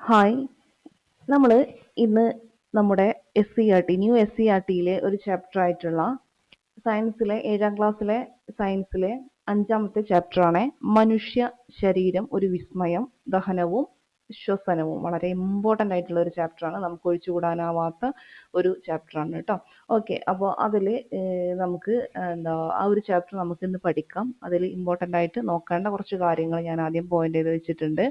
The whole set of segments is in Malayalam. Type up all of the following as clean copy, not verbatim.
ഹായ്, നമ്മൾ ഇന്ന് നമ്മുടെ ന്യൂ എസ് സി ആർ ടിയിലെ ഒരു ചാപ്റ്റർ ആയിട്ടുള്ള സയൻസിലെ 7ാം ക്ലാസ്സിലെ സയൻസിലെ 5ാമത്തെ ചാപ്റ്ററാണ് മനുഷ്യ ശരീരം ഒരു വിസ്മയം, ദഹനവും ശ്വസനവും. വളരെ ഇമ്പോർട്ടൻ്റ് ആയിട്ടുള്ള ഒരു ചാപ്റ്ററാണ്, നമുക്ക് ഒഴിച്ചുകൂടാനാവാത്ത ഒരു ചാപ്റ്ററാണ് കേട്ടോ. ഓക്കെ, അപ്പോൾ അതിൽ നമുക്ക് ആ ഒരു ചാപ്റ്റർ നമുക്ക് ഇന്ന് പഠിക്കാം. അതിൽ ഇമ്പോർട്ടൻ്റ് ആയിട്ട് നോക്കേണ്ട കുറച്ച് കാര്യങ്ങൾ ഞാൻ ആദ്യം പോയിന്റ് ചെയ്ത് വെച്ചിട്ടുണ്ട്.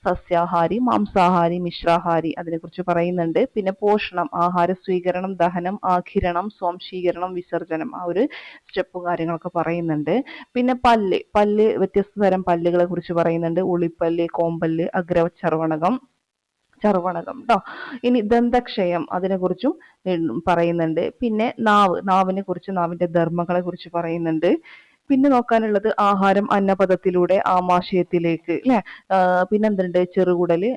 സസ്യാഹാരി, മാംസാഹാരി, മിശ്രാഹാരി അതിനെക്കുറിച്ച് പറയുന്നുണ്ട്. പിന്നെ പോഷണം, ആഹാര സ്വീകരണം, ദഹനം, ആഘിരണം, സ്വാംശീകരണം, വിസർജനം, ആ ഒരു സ്റ്റെപ്പും കാര്യങ്ങളൊക്കെ പറയുന്നുണ്ട്. പിന്നെ പല്ല് വ്യത്യസ്ത തരം പല്ലുകളെ കുറിച്ച് പറയുന്നുണ്ട്. ഉളിപ്പല്ല്, കോമ്പല്ല്, ചർവണകം ട്ടോ. ഇനി ദന്തക്ഷയം അതിനെക്കുറിച്ചും പറയുന്നുണ്ട്. പിന്നെ നാവിനെ കുറിച്ച്, നാവിന്റെ ധർമ്മങ്ങളെ കുറിച്ച് പറയുന്നുണ്ട്. പിന്നെ നോക്കാനുള്ളത് ആഹാരം അന്നപഥത്തിലൂടെ ആമാശയത്തിലേക്ക് അല്ലെ. പിന്നെന്തുണ്ട്, ചെറുകുടല്,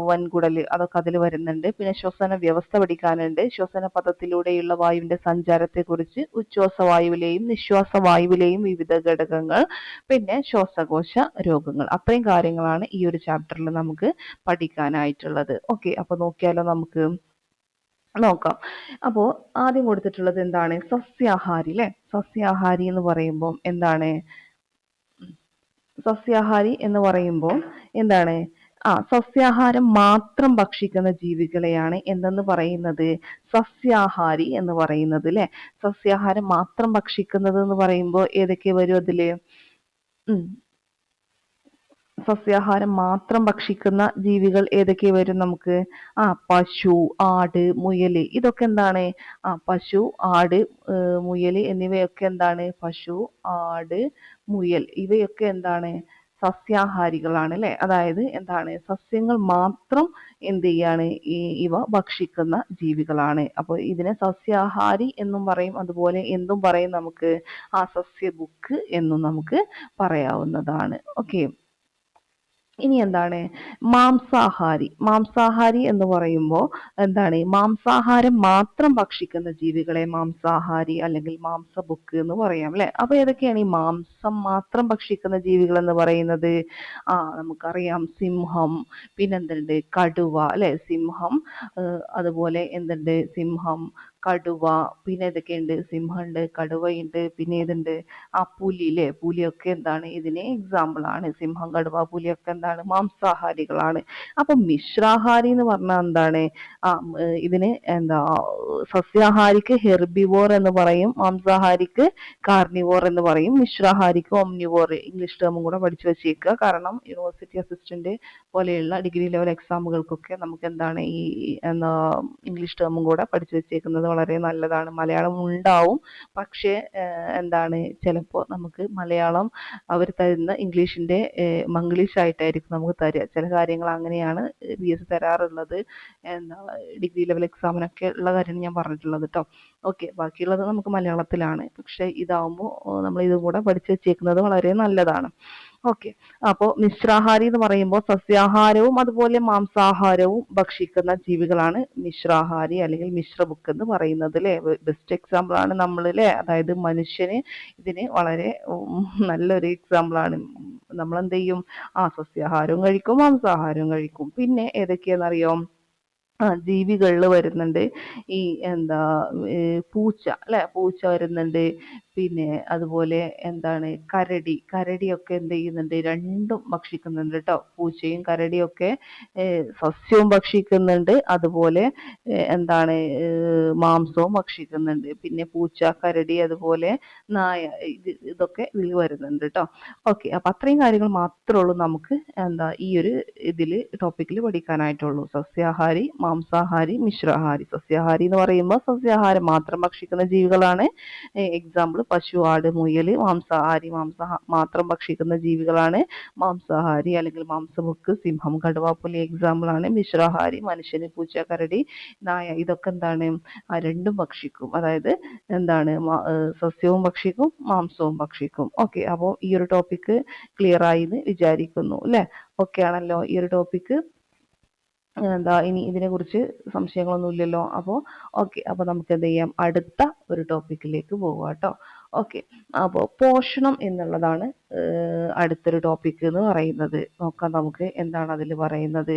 വൻകുടല്, അതൊക്കെ അതിൽ വരുന്നുണ്ട്. പിന്നെ ശ്വസന വ്യവസ്ഥ പഠിക്കാനുണ്ട്. ശ്വസന പഥത്തിലൂടെയുള്ള വായുവിന്റെ സഞ്ചാരത്തെ കുറിച്ച്, ഉച്ഛ്വാസവായുവിലെയും നിശ്വാസവായുവിലെയും വിവിധ ഘടകങ്ങൾ, പിന്നെ ശ്വാസകോശ രോഗങ്ങൾ. അത്രയും കാര്യങ്ങളാണ് ഈ ഒരു ചാപ്റ്ററിൽ നമുക്ക് പഠിക്കാനായിട്ടുള്ളത്. ഓക്കെ, അപ്പൊ നോക്കിയാലോ, നമുക്ക് നോക്കാം. അപ്പോൾ ആദ്യം കൊടുത്തിട്ടുള്ളത് എന്താണ്, സസ്യാഹാരി അല്ലെ. സസ്യാഹാരി എന്ന് പറയുമ്പോൾ എന്താണ്, സസ്യാഹാരി എന്ന് പറയുമ്പോൾ എന്താണ്, സസ്യാഹാരം മാത്രം ഭക്ഷിക്കുന്ന ജീവികളെയാണ് എന്തെന്ന് പറയുന്നത്, സസ്യാഹാരി എന്ന് പറയുന്നത് അല്ലെ. സസ്യാഹാരം മാത്രം ഭക്ഷിക്കുന്നത് എന്ന് പറയുമ്പോൾ ഏതൊക്കെ വരും അതില്? സസ്യാഹാരം മാത്രം ഭക്ഷിക്കുന്ന ജീവികൾ ഏതൊക്കെ വരും നമുക്ക്? പശു, ആട്, മുയല്. ഇതൊക്കെ എന്താണ്? പശു, ആട്, മുയല് എന്നിവയൊക്കെ എന്താണ്? പശു, ആട്, മുയൽ ഇവയൊക്കെ എന്താണ്? സസ്യാഹാരികളാണ് അല്ലെ. അതായത് എന്താണ്, സസ്യങ്ങൾ മാത്രം എന്ത് ചെയ്യാണ്, ഇവ ഭക്ഷിക്കുന്ന ജീവികളാണ്. അപ്പോൾ ഇതിനെ സസ്യാഹാരി എന്നും പറയും, അതുപോലെ എന്തും പറയും നമുക്ക്, സസ്യബുക്ക് എന്നും നമുക്ക് പറയാവുന്നതാണ്. ഓക്കെ, ഇനി എന്താണ്, മാംസാഹാരി എന്ന് പറയുമ്പോൾ എന്താണ്, മാംസാഹാരം മാത്രം ഭക്ഷിക്കുന്ന ജീവികളെ മാംസാഹാരി അല്ലെങ്കിൽ മാംസബുക്ക് എന്ന് പറയാം അല്ലെ. അപ്പൊ ഏതൊക്കെയാണ് ഈ മാംസം മാത്രം ഭക്ഷിക്കുന്ന ജീവികൾ എന്ന് പറയുന്നത്? നമുക്കറിയാം, സിംഹം, പിന്നെന്തുണ്ട്, കടുവ അല്ലെ. സിംഹം, അതുപോലെ എന്തുണ്ട്, സിംഹം, കടുവ, പിന്നെ ഏതൊക്കെയുണ്ട്, സിംഹമുണ്ട്, കടുവയുണ്ട്, പിന്നെ ഏതുണ്ട്, പുലി അല്ലെ. പുലിയൊക്കെ എന്താണ്, ഇതിന് എക്സാമ്പിൾ ആണ്. സിംഹം, കടുവ, പുലിയൊക്കെ എന്താണ്, മാംസാഹാരികളാണ്. അപ്പൊ മിശ്രാഹാരി എന്ന് പറഞ്ഞാൽ എന്താണ്, ഇതിന് സസ്യാഹാരിക്ക് ഹെർബിവോർ എന്ന് പറയും, മാംസാഹാരിക്ക് കാർണിവോർ എന്ന് പറയും, മിശ്രാഹാരിക്ക് ഒംനിവോർ. ഇംഗ്ലീഷ് ടേമും കൂടെ പഠിച്ചു വെച്ചേക്കുക. കാരണം യൂണിവേഴ്സിറ്റി അസിസ്റ്റന്റ് പോലെയുള്ള ഡിഗ്രി ലെവൽ എക്സാമുകൾക്കൊക്കെ നമുക്ക് എന്താണ്, ഈ ഇംഗ്ലീഷ് ടേമും കൂടെ പഠിച്ചു വെച്ചേക്കുന്നത് വളരെ നല്ലതാണ്. മലയാളം ഉണ്ടാവും, പക്ഷേ എന്താണ്, ചിലപ്പോൾ നമുക്ക് മലയാളം അവർ തരുന്ന ഇംഗ്ലീഷിന്റെ മംഗ്ലീഷ് ആയിട്ടായിരിക്കും നമുക്ക് തരിക. ചില കാര്യങ്ങൾ അങ്ങനെയാണ് PSC തരാറുള്ളത്. ഡിഗ്രി ലെവൽ എക്സാമിനൊക്കെ ഉള്ള കാര്യമാണ് ഞാൻ പറഞ്ഞിട്ടുള്ളത് കേട്ടോ. ഓക്കെ, ബാക്കിയുള്ളത് നമുക്ക് മലയാളത്തിലാണ്, പക്ഷെ ഇതാവുമ്പോൾ നമ്മൾ ഇതും കൂടെ പഠിച്ചു വെച്ചേക്കുന്നത് വളരെ നല്ലതാണ്. ഓക്കെ, അപ്പോൾ മിശ്രാഹാരി എന്ന് പറയുമ്പോൾ സസ്യാഹാരവും അതുപോലെ മാംസാഹാരവും ഭക്ഷിക്കുന്ന ജീവികളാണ് മിശ്രാഹാരി അല്ലെങ്കിൽ മിശ്രബുക്ക് എന്ന് പറയുന്നത് അല്ലേ. ബെസ്റ്റ് എക്സാമ്പിൾ ആണ് നമ്മൾ അല്ലേ. അതായത് മനുഷ്യന് ഇതിന് വളരെ നല്ലൊരു എക്സാമ്പിൾ ആണ്. നമ്മൾ എന്ത് ചെയ്യും, സസ്യാഹാരവും കഴിക്കും, മാംസാഹാരവും കഴിക്കും. പിന്നെ ഏതൊക്കെയാണെന്നറിയോ, ജീവികളിൽ വരുന്നുണ്ട് ഈ പൂച്ച അല്ലെ. പൂച്ച വരുന്നുണ്ട്. പിന്നെ അതുപോലെ എന്താണ്, കരടിയൊക്കെ എന്ത് ചെയ്യുന്നുണ്ട്, രണ്ടും ഭക്ഷിക്കുന്നുണ്ട് കേട്ടോ. പൂച്ചയും കരടിയൊക്കെ സസ്യവും ഭക്ഷിക്കുന്നുണ്ട്, അതുപോലെ എന്താണ്, മാംസവും ഭക്ഷിക്കുന്നുണ്ട്. പിന്നെ പൂച്ച, കരടി, അതുപോലെ നായ, ഇതൊക്കെ ഇതിൽ വരുന്നുണ്ട് കേട്ടോ. ഓക്കെ, അപ്പൊ അത്രയും കാര്യങ്ങൾ മാത്രമേ ഉള്ളൂ നമുക്ക് ഈ ഒരു ടോപ്പിക്കിൽ പഠിക്കാനായിട്ടുള്ളൂ. സസ്യാഹാരി, മാംസാഹാരി, മിശ്രാഹാരി. സസ്യാഹാരി എന്ന് പറയുമ്പോൾ സസ്യാഹാരം മാത്രം ഭക്ഷിക്കുന്ന ജീവികളാണ്. എക്സാമ്പിൾ പശു, ആട്, മുയൽ. മാംസാഹാരി മാത്രം ഭക്ഷിക്കുന്ന ജീവികളാണ് മാംസാഹാരി അല്ലെങ്കിൽ മാംസബുക്ക്, സിംഹം, കടുവ, പുലി എക്സാമ്പിൾ ആണ്. മിശ്രാഹാരി മനുഷ്യന്, പൂച്ച, കരടി, നായ, ഇതൊക്കെ എന്താണ്, രണ്ടും ഭക്ഷിക്കും. അതായത് എന്താണ്, സസ്യവും ഭക്ഷിക്കും, മാംസവും ഭക്ഷിക്കും. ഓക്കെ, അപ്പോൾ ഈ ഒരു ടോപ്പിക്ക് ക്ലിയർ ആയി എന്ന് വിചാരിക്കുന്നു അല്ലെ. ഓക്കെ ആണല്ലോ ഈ ഒരു ടോപ്പിക്ക്. ഇനി ഇതിനെക്കുറിച്ച് സംശയങ്ങളൊന്നും ഇല്ലല്ലോ. അപ്പോൾ ഓക്കെ, അപ്പോൾ നമുക്ക് എന്ത് ചെയ്യാം, അടുത്ത ഒരു ടോപ്പിക്കിലേക്ക് പോകാം കേട്ടോ. ഓക്കെ, അപ്പോൾ പോഷണം എന്നുള്ളതാണ് അടുത്തൊരു ടോപ്പിക് എന്ന് പറയുന്നത്. നോക്കാം നമുക്ക് എന്താണ് അതിൽ പറയുന്നത്.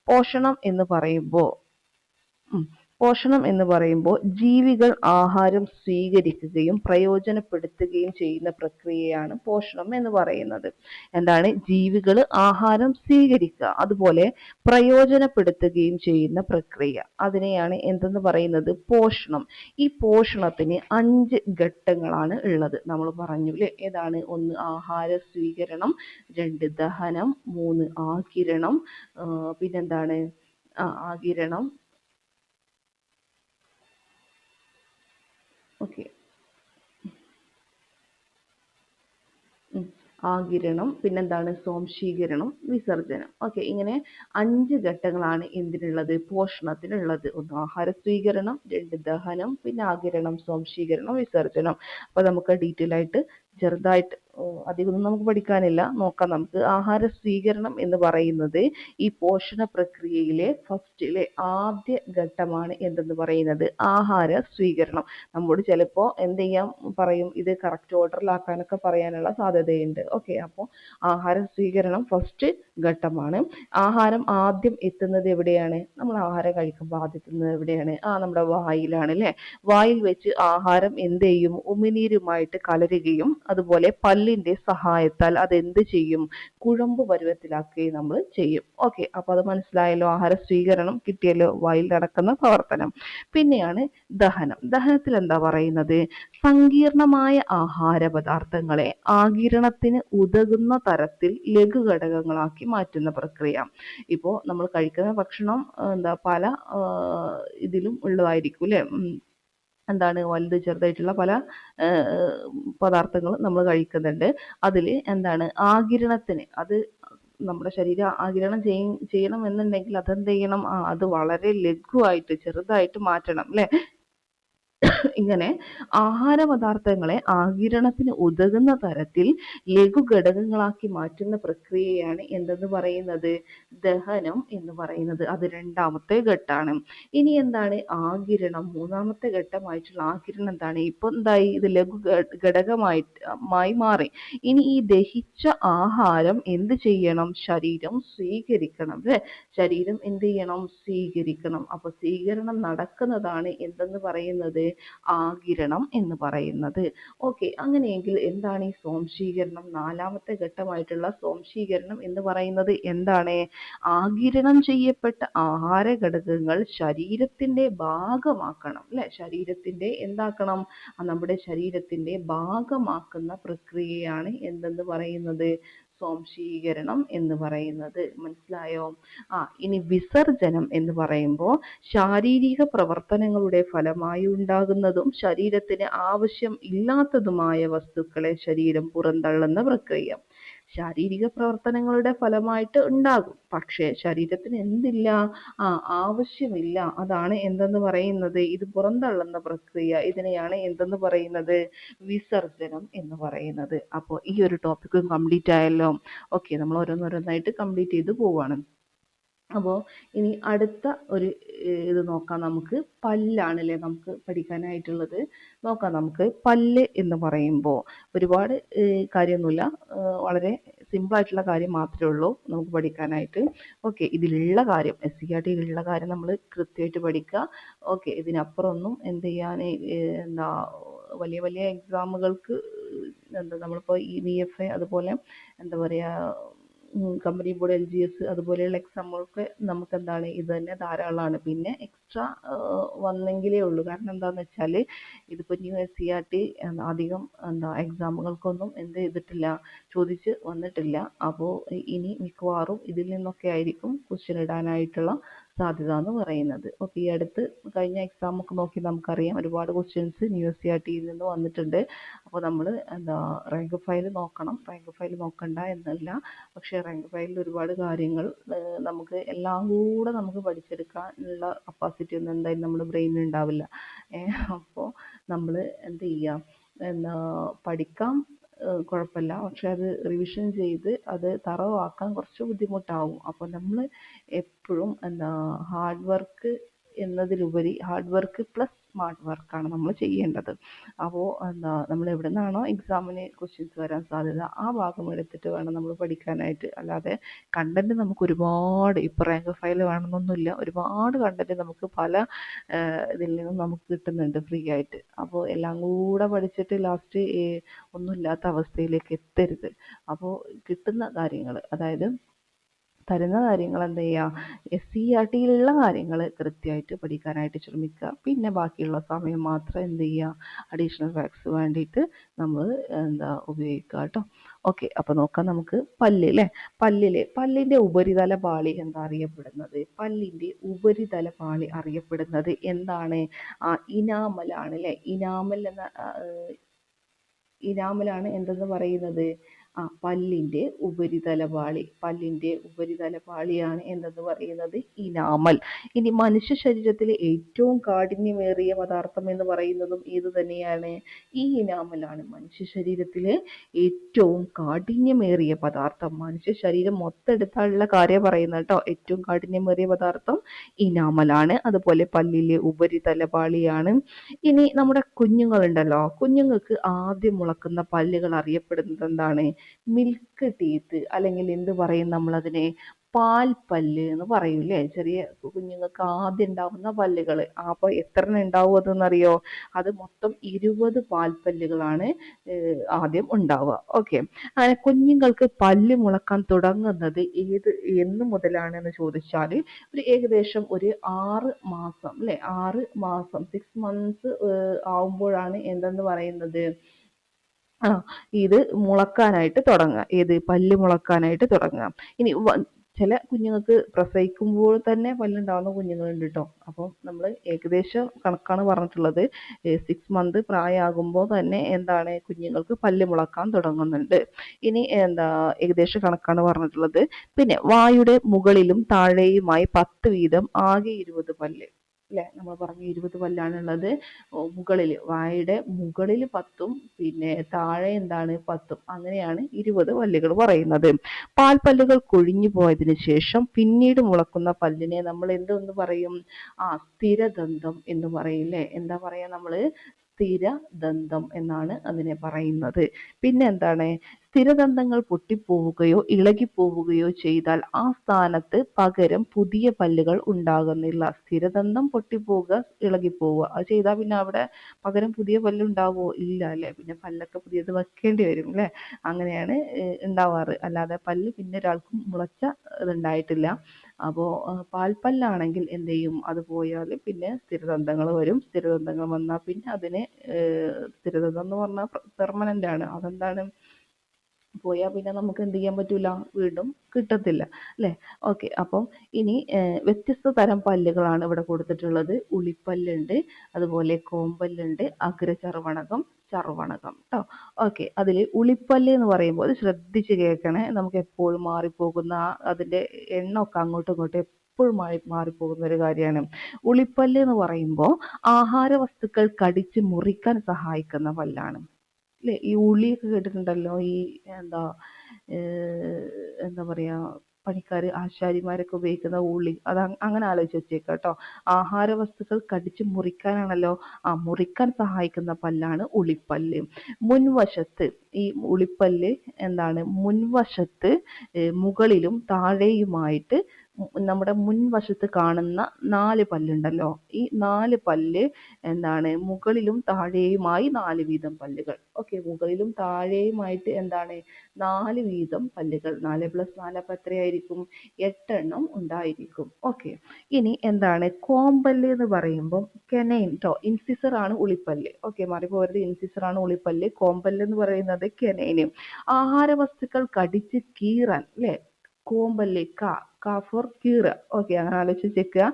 പോഷണം എന്ന് പറയുമ്പോൾ ഉം. പോഷണം എന്ന് പറയുമ്പോൾ ജീവികൾ ആഹാരം സ്വീകരിക്കുകയും പ്രയോജനപ്പെടുത്തുകയും ചെയ്യുന്ന പ്രക്രിയയാണ് പോഷണം എന്ന് പറയുന്നത്. എന്താണ്? ജീവികൾ ആഹാരം സ്വീകരിക്കുക, അതുപോലെ പ്രയോജനപ്പെടുത്തുകയും ചെയ്യുന്ന പ്രക്രിയ, അതിനെയാണ് എന്തെന്ന് പറയുന്നത്? പോഷണം. ഈ പോഷണത്തിന് 5 ഘട്ടങ്ങളാണ് ഉള്ളത്. നമ്മൾ പറഞ്ഞു അല്ലേ? ഏതാണ്? 1 ആഹാര സ്വീകരണം, 2 ദഹനം, 3 ആഗിരണം, പിന്നെന്താണ്? ആഗിരണം. ഓക്കെ. ആഗിരണം, പിന്നെന്താണ്? സ്വാംശീകരണം, വിസർജനം. ഓക്കെ, ഇങ്ങനെ 5 ഘട്ടങ്ങളാണ് എന്തിനുള്ളത്? പോഷണത്തിനുള്ളത്. 1 ആഹാര സ്വീകരണം, 2 ദഹനം, പിന്നെ ആഗിരണം, സ്വാംശീകരണം, വിസർജനം. അപ്പോൾ നമുക്ക് ഡീറ്റെയിൽ ആയിട്ട് ചെറുതായിട്ട്, അധികമൊന്നും നമുക്ക് പഠിക്കാനില്ല, നോക്കാം നമുക്ക്. ആഹാര സ്വീകരണം എന്ന് പറയുന്നത് ഈ പോഷണ പ്രക്രിയയിലെ ഫസ്റ്റിലെ ആദ്യ ഘട്ടമാണ് എന്തെന്ന് പറയുന്നത്? ആഹാര സ്വീകരണം. നമ്മോട് ചിലപ്പോൾ എന്ത് ചെയ്യാൻ പറയും? ഇത് കറക്റ്റ് ഓർഡറിലാക്കാനൊക്കെ പറയാനുള്ള സാധ്യതയുണ്ട്. ഓക്കെ, അപ്പോൾ ആഹാര സ്വീകരണം ഫസ്റ്റ് ഘട്ടമാണ്. ആഹാരം ആദ്യം എത്തുന്നത് എവിടെയാണ്? നമ്മൾ ആഹാരം കഴിക്കുമ്പോൾ ആദ്യം എത്തുന്നത് എവിടെയാണ്? നമ്മുടെ വായിലാണ് അല്ലേ? വായിൽ വെച്ച് ആഹാരം എന്ത് ചെയ്യും? ഉമിനീരുമായിട്ട് കലരുകയും അതുപോലെ പല്ലിന്റെ സഹായത്താൽ അത് എന്ത് ചെയ്യും? കുഴമ്പ് പരുവത്തിലാക്കുകയും നമ്മൾ ചെയ്യും. ഓക്കെ, അപ്പോൾ അത് മനസ്സിലായല്ലോ. ആഹാര സ്വീകരണം കിട്ടിയല്ലോ, വായിൽ നടക്കുന്ന പ്രവർത്തനം. പിന്നെയാണ് ദഹനം. ദഹനത്തിൽ എന്താ പറയുന്നത്? സങ്കീർണമായ ആഹാര പദാർത്ഥങ്ങളെ ആഗിരണത്തിന് ഉതകുന്ന തരത്തിൽ ലഘുഘടകങ്ങളാക്കി മാറ്റുന്ന പ്രക്രിയ. ഇപ്പോൾ നമ്മൾ കഴിക്കുന്ന ഭക്ഷണം പല ഇതിലും ഉള്ളതായിരിക്കും അല്ലേ? എന്താണ്? വലുത് ചെറുതായിട്ടുള്ള പല പദാർത്ഥങ്ങൾ നമ്മൾ കഴിക്കുന്നുണ്ട്. അതിൽ എന്താണ്? ആഗിരണത്തിന്, അത് നമ്മുടെ ശരീരം ആഗിരണം ചെയ്യണം എന്നുണ്ടെങ്കിൽ അതെന്ത് ചെയ്യണം? അത് വളരെ ലഘുവായിട്ട് ചെറുതായിട്ട് മാറ്റണം അല്ലേ? ഇങ്ങനെ ആഹാര പദാർത്ഥങ്ങളെ ആഗിരണത്തിന് ഉതകുന്ന തരത്തിൽ ലഘുഘടകങ്ങളാക്കി മാറ്റുന്ന പ്രക്രിയയാണ് എന്തെന്ന് പറയുന്നത്? ദഹനം എന്ന് പറയുന്നത്. അത് രണ്ടാമത്തെ ഘട്ടമാണ്. ഇനി എന്താണ്? ആഗിരണം. മൂന്നാമത്തെ ഘട്ടമായിട്ടുള്ള ആഗിരണം എന്താണ്? ഇപ്പൊ എന്തായി? ഇത് ലഘു ഘടകമായി മാറി. ഇനി ഈ ദഹിച്ച ആഹാരം എന്ത് ചെയ്യണം? ശരീരം സ്വീകരിക്കണം അല്ലേ? ശരീരം എന്ത് ചെയ്യണം? സ്വീകരിക്കണം. അപ്പൊ സ്വീകരണം നടക്കുന്നതാണ് എന്തെന്ന് പറയുന്നത്? ആഗിരണം എന്ന് പറയുന്നത്. ഓക്കെ, അങ്ങനെയെങ്കിൽ എന്താണ് ഈ സ്വാംശീകരണം? നാലാമത്തെ ഘട്ടമായിട്ടുള്ള സ്വാംശീകരണം എന്ന് പറയുന്നത് എന്താണ്? ആഗിരണം ചെയ്യപ്പെട്ട ആഹാര ഘടകങ്ങൾ ശരീരത്തിന്റെ ഭാഗമാക്കണം അല്ലെ? ശരീരത്തിന്റെ എന്താക്കണം? നമ്മുടെ ശരീരത്തിന്റെ ഭാഗമാക്കുന്ന പ്രക്രിയയാണ് എന്തെന്ന് പറയുന്നത്? സ്വാംശീകരണം എന്ന് പറയുന്നത്. മനസ്സിലായോ? ഇനി വിസർജനം എന്ന് പറയുമ്പോൾ ശാരീരിക പ്രവർത്തനങ്ങളുടെ ഫലമായി ഉണ്ടാകുന്നതും ശരീരത്തിന് ആവശ്യം ഇല്ലാത്തതുമായ വസ്തുക്കളെ ശരീരം പുറന്തള്ളുന്ന പ്രക്രിയ. ശാരീരിക പ്രവർത്തനങ്ങളുടെ ഫലമായിട്ട് ഉണ്ടാകും, പക്ഷേ ശരീരത്തിന് എന്തില്ല? ആവശ്യമില്ല. അതാണ് എന്തെന്ന് പറയുന്നത്? ഇത് പുറന്തള്ളുന്ന പ്രക്രിയ. ഇതിനെയാണ് എന്തെന്ന് പറയുന്നത്? വിസർജനം എന്ന് പറയുന്നത്. അപ്പോൾ ഈ ഒരു ടോപ്പിക്കും കംപ്ലീറ്റ് ആയല്ലോ. ഓക്കെ, നമ്മൾ ഓരോന്നോരോന്നായിട്ട് കംപ്ലീറ്റ് ചെയ്ത് പോവാണ്. അപ്പോൾ ഇനി അടുത്ത ഒരു ഇത് നോക്കാം നമുക്ക്. പല്ലാണല്ലേ നമുക്ക് പഠിക്കാനായിട്ടുള്ളത്. നോക്കാം നമുക്ക്. പല്ല് എന്ന് പറയുമ്പോൾ ഒരുപാട് കാര്യമൊന്നുമില്ല, വളരെ സിമ്പിൾ ആയിട്ടുള്ള കാര്യം മാത്രമേ ഉള്ളൂ നമുക്ക് പഠിക്കാനായിട്ട്. ഓക്കെ, ഇതിലുള്ള കാര്യം, SCERTയിലുള്ള കാര്യം നമ്മൾ കൃത്യമായിട്ട് പഠിക്കുക. ഓക്കെ, ഇതിനപ്പുറമൊന്നും എന്ത് ചെയ്യാൻ എന്താ വലിയ വലിയ എക്സാമുകൾക്ക് നമ്മളിപ്പോൾ ഈ VFA അതുപോലെ എന്താ പറയുക, കമ്പനി ബോർഡ്, LGS അതുപോലെയുള്ള എക്സാമുകൾക്ക് നമുക്ക് എന്താണ് ഇത് തന്നെ ധാരാളമാണ്. പിന്നെ എക്സ്ട്രാ വന്നെങ്കിലേ ഉള്ളൂ. കാരണം എന്താണെന്ന് വെച്ചാൽ ഇതിപ്പോൾ ന്യൂ SCERT അധികം എക്സാമുകൾക്കൊന്നും എന്ത് ചെയ്തിട്ടില്ല, ചോദിച്ച് വന്നിട്ടില്ല. അപ്പോൾ ഇനി മിക്കവാറും ഇതിൽ നിന്നൊക്കെ ആയിരിക്കും ക്വസ്റ്റ്യൻ ഇടാനായിട്ടുള്ള സാധ്യത എന്ന് പറയുന്നത്. ഓക്കെ, ഈ അടുത്ത് കഴിഞ്ഞ എക്സാം ഒക്കെ നോക്കി നമുക്കറിയാം ഒരുപാട് ക്വസ്റ്റ്യൻസ് ന്യൂ SCERTയിൽ നിന്ന് വന്നിട്ടുണ്ട്. അപ്പോൾ നമ്മൾ റാങ്ക് ഫയൽ നോക്കണം. റാങ്ക് ഫയൽ നോക്കണ്ട എന്നല്ല, പക്ഷേ റാങ്ക് ഫയലിൽ ഒരുപാട് കാര്യങ്ങൾ നമുക്ക് എല്ലാം കൂടെ നമുക്ക് പഠിച്ചെടുക്കാനുള്ള കപ്പാസിറ്റി ഒന്നും എന്തായാലും നമ്മുടെ ബ്രെയിനിൽ ഉണ്ടാവില്ല. അപ്പോൾ നമ്മൾ എന്ത് ചെയ്യുക, പഠിക്കാം, കുഴപ്പമില്ല, പക്ഷെ അത് റിവിഷൻ ചെയ്ത് അത് തറവാക്കാൻ കുറച്ച് ബുദ്ധിമുട്ടാവും. അപ്പോൾ നമ്മൾ എപ്പോഴും ഹാർഡ് വർക്ക് എന്നതിലുപരി ഹാർഡ് വർക്ക് പ്ലസ് സ്മാർട്ട് വർക്കാണ് നമ്മൾ ചെയ്യേണ്ടത്. അപ്പോൾ നമ്മൾ എവിടെ നിന്നാണോ എക്സാമിന് ക്വസ്റ്റ്യൻസ് വരാൻ സാധ്യത ആ ഭാഗം എടുത്തിട്ട് വേണം നമ്മൾ പഠിക്കാനായിട്ട്. അല്ലാതെ കണ്ടന്റ് നമുക്ക് ഒരുപാട് ഇപ്പോൾ റാങ്ക് ഫയൽ വേണമെന്നൊന്നുമില്ല, ഒരുപാട് കണ്ടന്റ് നമുക്ക് പല ഇതിൽ നിന്നും നമുക്ക് കിട്ടുന്നുണ്ട് ഫ്രീ ആയിട്ട്. അപ്പോൾ എല്ലാം കൂടെ പഠിച്ചിട്ട് ലാസ്റ്റ് ഒന്നുമില്ലാത്ത അവസ്ഥയിലേക്ക് എത്തരുത്. അപ്പോൾ കിട്ടുന്ന കാര്യങ്ങൾ, അതായത് തരുന്ന കാര്യങ്ങൾ എന്ത് ചെയ്യുക, SCERTയിലുള്ള കാര്യങ്ങൾ കൃത്യമായിട്ട് പഠിക്കാനായിട്ട് ശ്രമിക്കുക. പിന്നെ ബാക്കിയുള്ള സമയം മാത്രം എന്ത് ചെയ്യുക, അഡീഷണൽ ഫാക്ട്സ് വേണ്ടിയിട്ട് നമ്മൾ ഉപയോഗിക്കുക കേട്ടോ. ഓക്കെ, അപ്പോൾ നോക്കാം നമുക്ക് പല്ല് അല്ലേ. പല്ലിൻ്റെ ഉപരിതല പാളി എന്താ അറിയപ്പെടുന്നത്? പല്ലിൻ്റെ ഉപരിതല പാളി അറിയപ്പെടുന്നത് എന്താണ്? ഇനാമലാണ് അല്ലേ. ഇനാമലാണ് എന്തെന്ന് പറയുന്നത്? പല്ലിൻ്റെ ഉപരിതല പാളിയാണ് എന്തെന്ന് പറയുന്നത്? ഇനാമൽ. ഇനി മനുഷ്യ ശരീരത്തിലെ ഏറ്റവും കാഠിന്യമേറിയ പദാർത്ഥം എന്ന് പറയുന്നതും ഏത് തന്നെയാണ്? ഈ ഇനാമലാണ്. മനുഷ്യ ശരീരത്തിലെ ഏറ്റവും കാഠിന്യമേറിയ പദാർത്ഥം, മനുഷ്യ ശരീരം മൊത്തം എടുത്താലുള്ള കാര്യം പറയുന്നത് കേട്ടോ. ഏറ്റവും കാഠിന്യമേറിയ പദാർത്ഥം ഇനാമലാണ്. അതുപോലെ പല്ലിലെ ഉപരിതല പാളിയാണ്. ഇനി നമ്മുടെ കുഞ്ഞുങ്ങളുണ്ടല്ലോ, കുഞ്ഞുങ്ങൾക്ക് ആദ്യം മുളക്കുന്ന പല്ലുകൾ അറിയപ്പെടുന്നത് എന്താണ്? മിൽക്ക് ടീത്ത്, അല്ലെങ്കിൽ എന്ത് പറയും നമ്മളതിനെ? പാൽപ്പല്ല് എന്ന് പറയൂലേ. ചെറിയ കുഞ്ഞുങ്ങൾക്ക് ആദ്യം ഉണ്ടാവുന്ന പല്ലുകൾ. അപ്പോൾ എത്ര ഉണ്ടാവും അതെന്നറിയോ? അത് മൊത്തം 20 പാൽപ്പല്ലുകളാണ് ആദ്യം ഉണ്ടാവുക. ഓക്കെ, അങ്ങനെ കുഞ്ഞുങ്ങൾക്ക് പല്ല് മുളക്കാൻ തുടങ്ങുന്നത് എന്ന് മുതലാണെന്ന് ചോദിച്ചാൽ ഏകദേശം ഒരു 6 മാസം അല്ലേ, 6 മാസം 6 months ആവുമ്പോഴാണ് എന്തെന്ന് പറയുന്നത്, ഇത് മുളക്കാനായിട്ട് തുടങ്ങുക. പല്ല് മുളക്കാനായിട്ട് തുടങ്ങുക. ഇനി ചില കുഞ്ഞുങ്ങൾക്ക് പ്രസവിക്കുമ്പോൾ തന്നെ പല്ലുണ്ടാവുന്ന കുഞ്ഞുങ്ങളുണ്ട് കേട്ടോ. അപ്പോൾ നമ്മൾ ഏകദേശം കണക്കാണ് പറഞ്ഞിട്ടുള്ളത്. 6 month പ്രായമാകുമ്പോൾ തന്നെ എന്താണ്, കുഞ്ഞുങ്ങൾക്ക് പല്ല് മുളക്കാൻ തുടങ്ങുന്നുണ്ട്. ഇനി ഏകദേശം കണക്കാണ് പറഞ്ഞിട്ടുള്ളത്. പിന്നെ വായുടെ മുകളിലും താഴെയുമായി 10 വീതം ആകെ 20 പല്ല് അല്ലേ. നമ്മൾ പറഞ്ഞു 20 പല്ലാണുള്ളത്. വായുടെ മുകളിൽ 10ഉം പിന്നെ താഴെ എന്താണ് 10ഉം, അങ്ങനെയാണ് 20 പല്ലുകൾ പറയുന്നത്. പാൽപ്പല്ലുകൾ കൊഴിഞ്ഞു പോയതിനു ശേഷം പിന്നീട് മുളക്കുന്ന പല്ലിനെ നമ്മൾ എന്തെന്ന് പറയും? സ്ഥിരദന്തം എന്ന് പറയില്ലേ. എന്താ പറയാ നമ്മള്? സ്ഥിരദന്തം എന്നാണ് അതിനെ പറയുന്നത്. പിന്നെ എന്താണ്? സ്ഥിരദന്തങ്ങൾ പൊട്ടിപ്പോവുകയോ ഇളകിപ്പോവുകയോ ചെയ്താൽ ആ സ്ഥാനത്ത് പകരം പുതിയ പല്ലുകൾ ഉണ്ടാകുന്നില്ല. സ്ഥിരദന്തം പൊട്ടിപ്പോവുക, ഇളകിപ്പോവുക, അത് ചെയ്താൽ പിന്നെ അവിടെ പകരം പുതിയ പല്ല് ഉണ്ടാവുമോ? ഇല്ല അല്ലേ. പിന്നെ പല്ലൊക്കെ പുതിയത് വെക്കേണ്ടി വരും അല്ലേ. അങ്ങനെയാണ് ഉണ്ടാവാറ്. അല്ലാതെ പല്ല് പിന്നെ ഒരാൾക്കും മുളച്ച ഇതുണ്ടായിട്ടില്ല. അപ്പോൾ പാൽപ്പല്ലാണെങ്കിൽ എന്ത് ചെയ്യും? അത് പോയാൽ പിന്നെ സ്ഥിരദന്തങ്ങൾ വരും. സ്ഥിരദന്തങ്ങൾ വന്നാൽ പിന്നെ അതിനെ സ്ഥിരദന്തം എന്ന് പറഞ്ഞാൽ പെർമനന്റ് ആണ്. അതെന്താണ്? പോയാൽ പിന്നെ നമുക്ക് എന്ത് ചെയ്യാൻ പറ്റൂല, വീണ്ടും കിട്ടത്തില്ല അല്ലേ. ഓക്കെ, അപ്പം ഇനി വ്യത്യസ്ത തരം പല്ലുകളാണ് ഇവിടെ കൊടുത്തിട്ടുള്ളത്. ഉളിപ്പല്ലുണ്ട്, അതുപോലെ കോമ്പല്ലുണ്ട്, അഗ്രചർവണകം, ചർവണകം കേട്ടോ. ഓക്കെ, അതിൽ ഉളിപ്പല്ല് എന്ന് പറയുമ്പോൾ അത് ശ്രദ്ധിച്ച് കേൾക്കണേ. നമുക്ക് എപ്പോഴും മാറിപ്പോകുന്ന അതിൻ്റെ എണ്ണമൊക്കെ അങ്ങോട്ടും ഇങ്ങോട്ടും എപ്പോഴും മാറിപ്പോകുന്ന ഒരു കാര്യമാണ്. ഉളിപ്പല്ല് എന്ന് പറയുമ്പോൾ ആഹാര വസ്തുക്കൾ കടിച്ച് മുറിക്കാൻ സഹായിക്കുന്ന പല്ലാണ് അല്ലേ. ഈ ഉളിയൊക്കെ കേട്ടിട്ടുണ്ടല്ലോ, ഈ എന്താ എന്താ പറയാ, പണിക്കാർ ആശാരിമാരൊക്കെ ഉപയോഗിക്കുന്ന ഉളി, അത് അങ്ങനെ ആലോചിച്ച് വെച്ചേക്കാം കേട്ടോ. ആഹാര വസ്തുക്കൾ കടിച്ച് മുറിക്കാനാണല്ലോ, മുറിക്കാൻ സഹായിക്കുന്ന പല്ലാണ് ഉളിപ്പല്ല്. മുൻവശത്ത് ഈ ഉളിപ്പല്ല് എന്താണ്, മുൻവശത്ത് മുകളിലും താഴെയുമായിട്ട് നമ്മുടെ മുൻവശത്ത് കാണുന്ന 4 പല്ലുണ്ടല്ലോ, ഈ 4 പല്ല് എന്താണ്, മുകളിലും താഴെയുമായി 4 വീതം പല്ലുകൾ. ഓക്കെ, മുകളിലും താഴെയുമായിട്ട് എന്താണ്, 4 വീതം പല്ലുകൾ. 4 + 4 അപ്പം എത്രയായിരിക്കും? 8 എണ്ണം ഉണ്ടായിരിക്കും. ഓക്കെ, ഇനി എന്താണ് കോമ്പല്ല് എന്ന് പറയുമ്പോൾ കെനൈൻ ട്ടോ. ഇൻസിസർ ആണ് ഉളിപ്പല്ല്. ഓക്കെ, മാറിപ്പോവരുത്. ഇൻസിസർ ആണ് ഉളിപ്പല്ല്. കോമ്പല്ല് എന്ന് പറയുന്നത് കെനൈന്. ആഹാര വസ്തുക്കൾ കടിച്ച് കീറാൻ അല്ലേ, കോമ്പല്ല് ഫോർ കീറ. ഓക്കെ, അങ്ങനെ ആലോചിച്ച് വെക്കുക.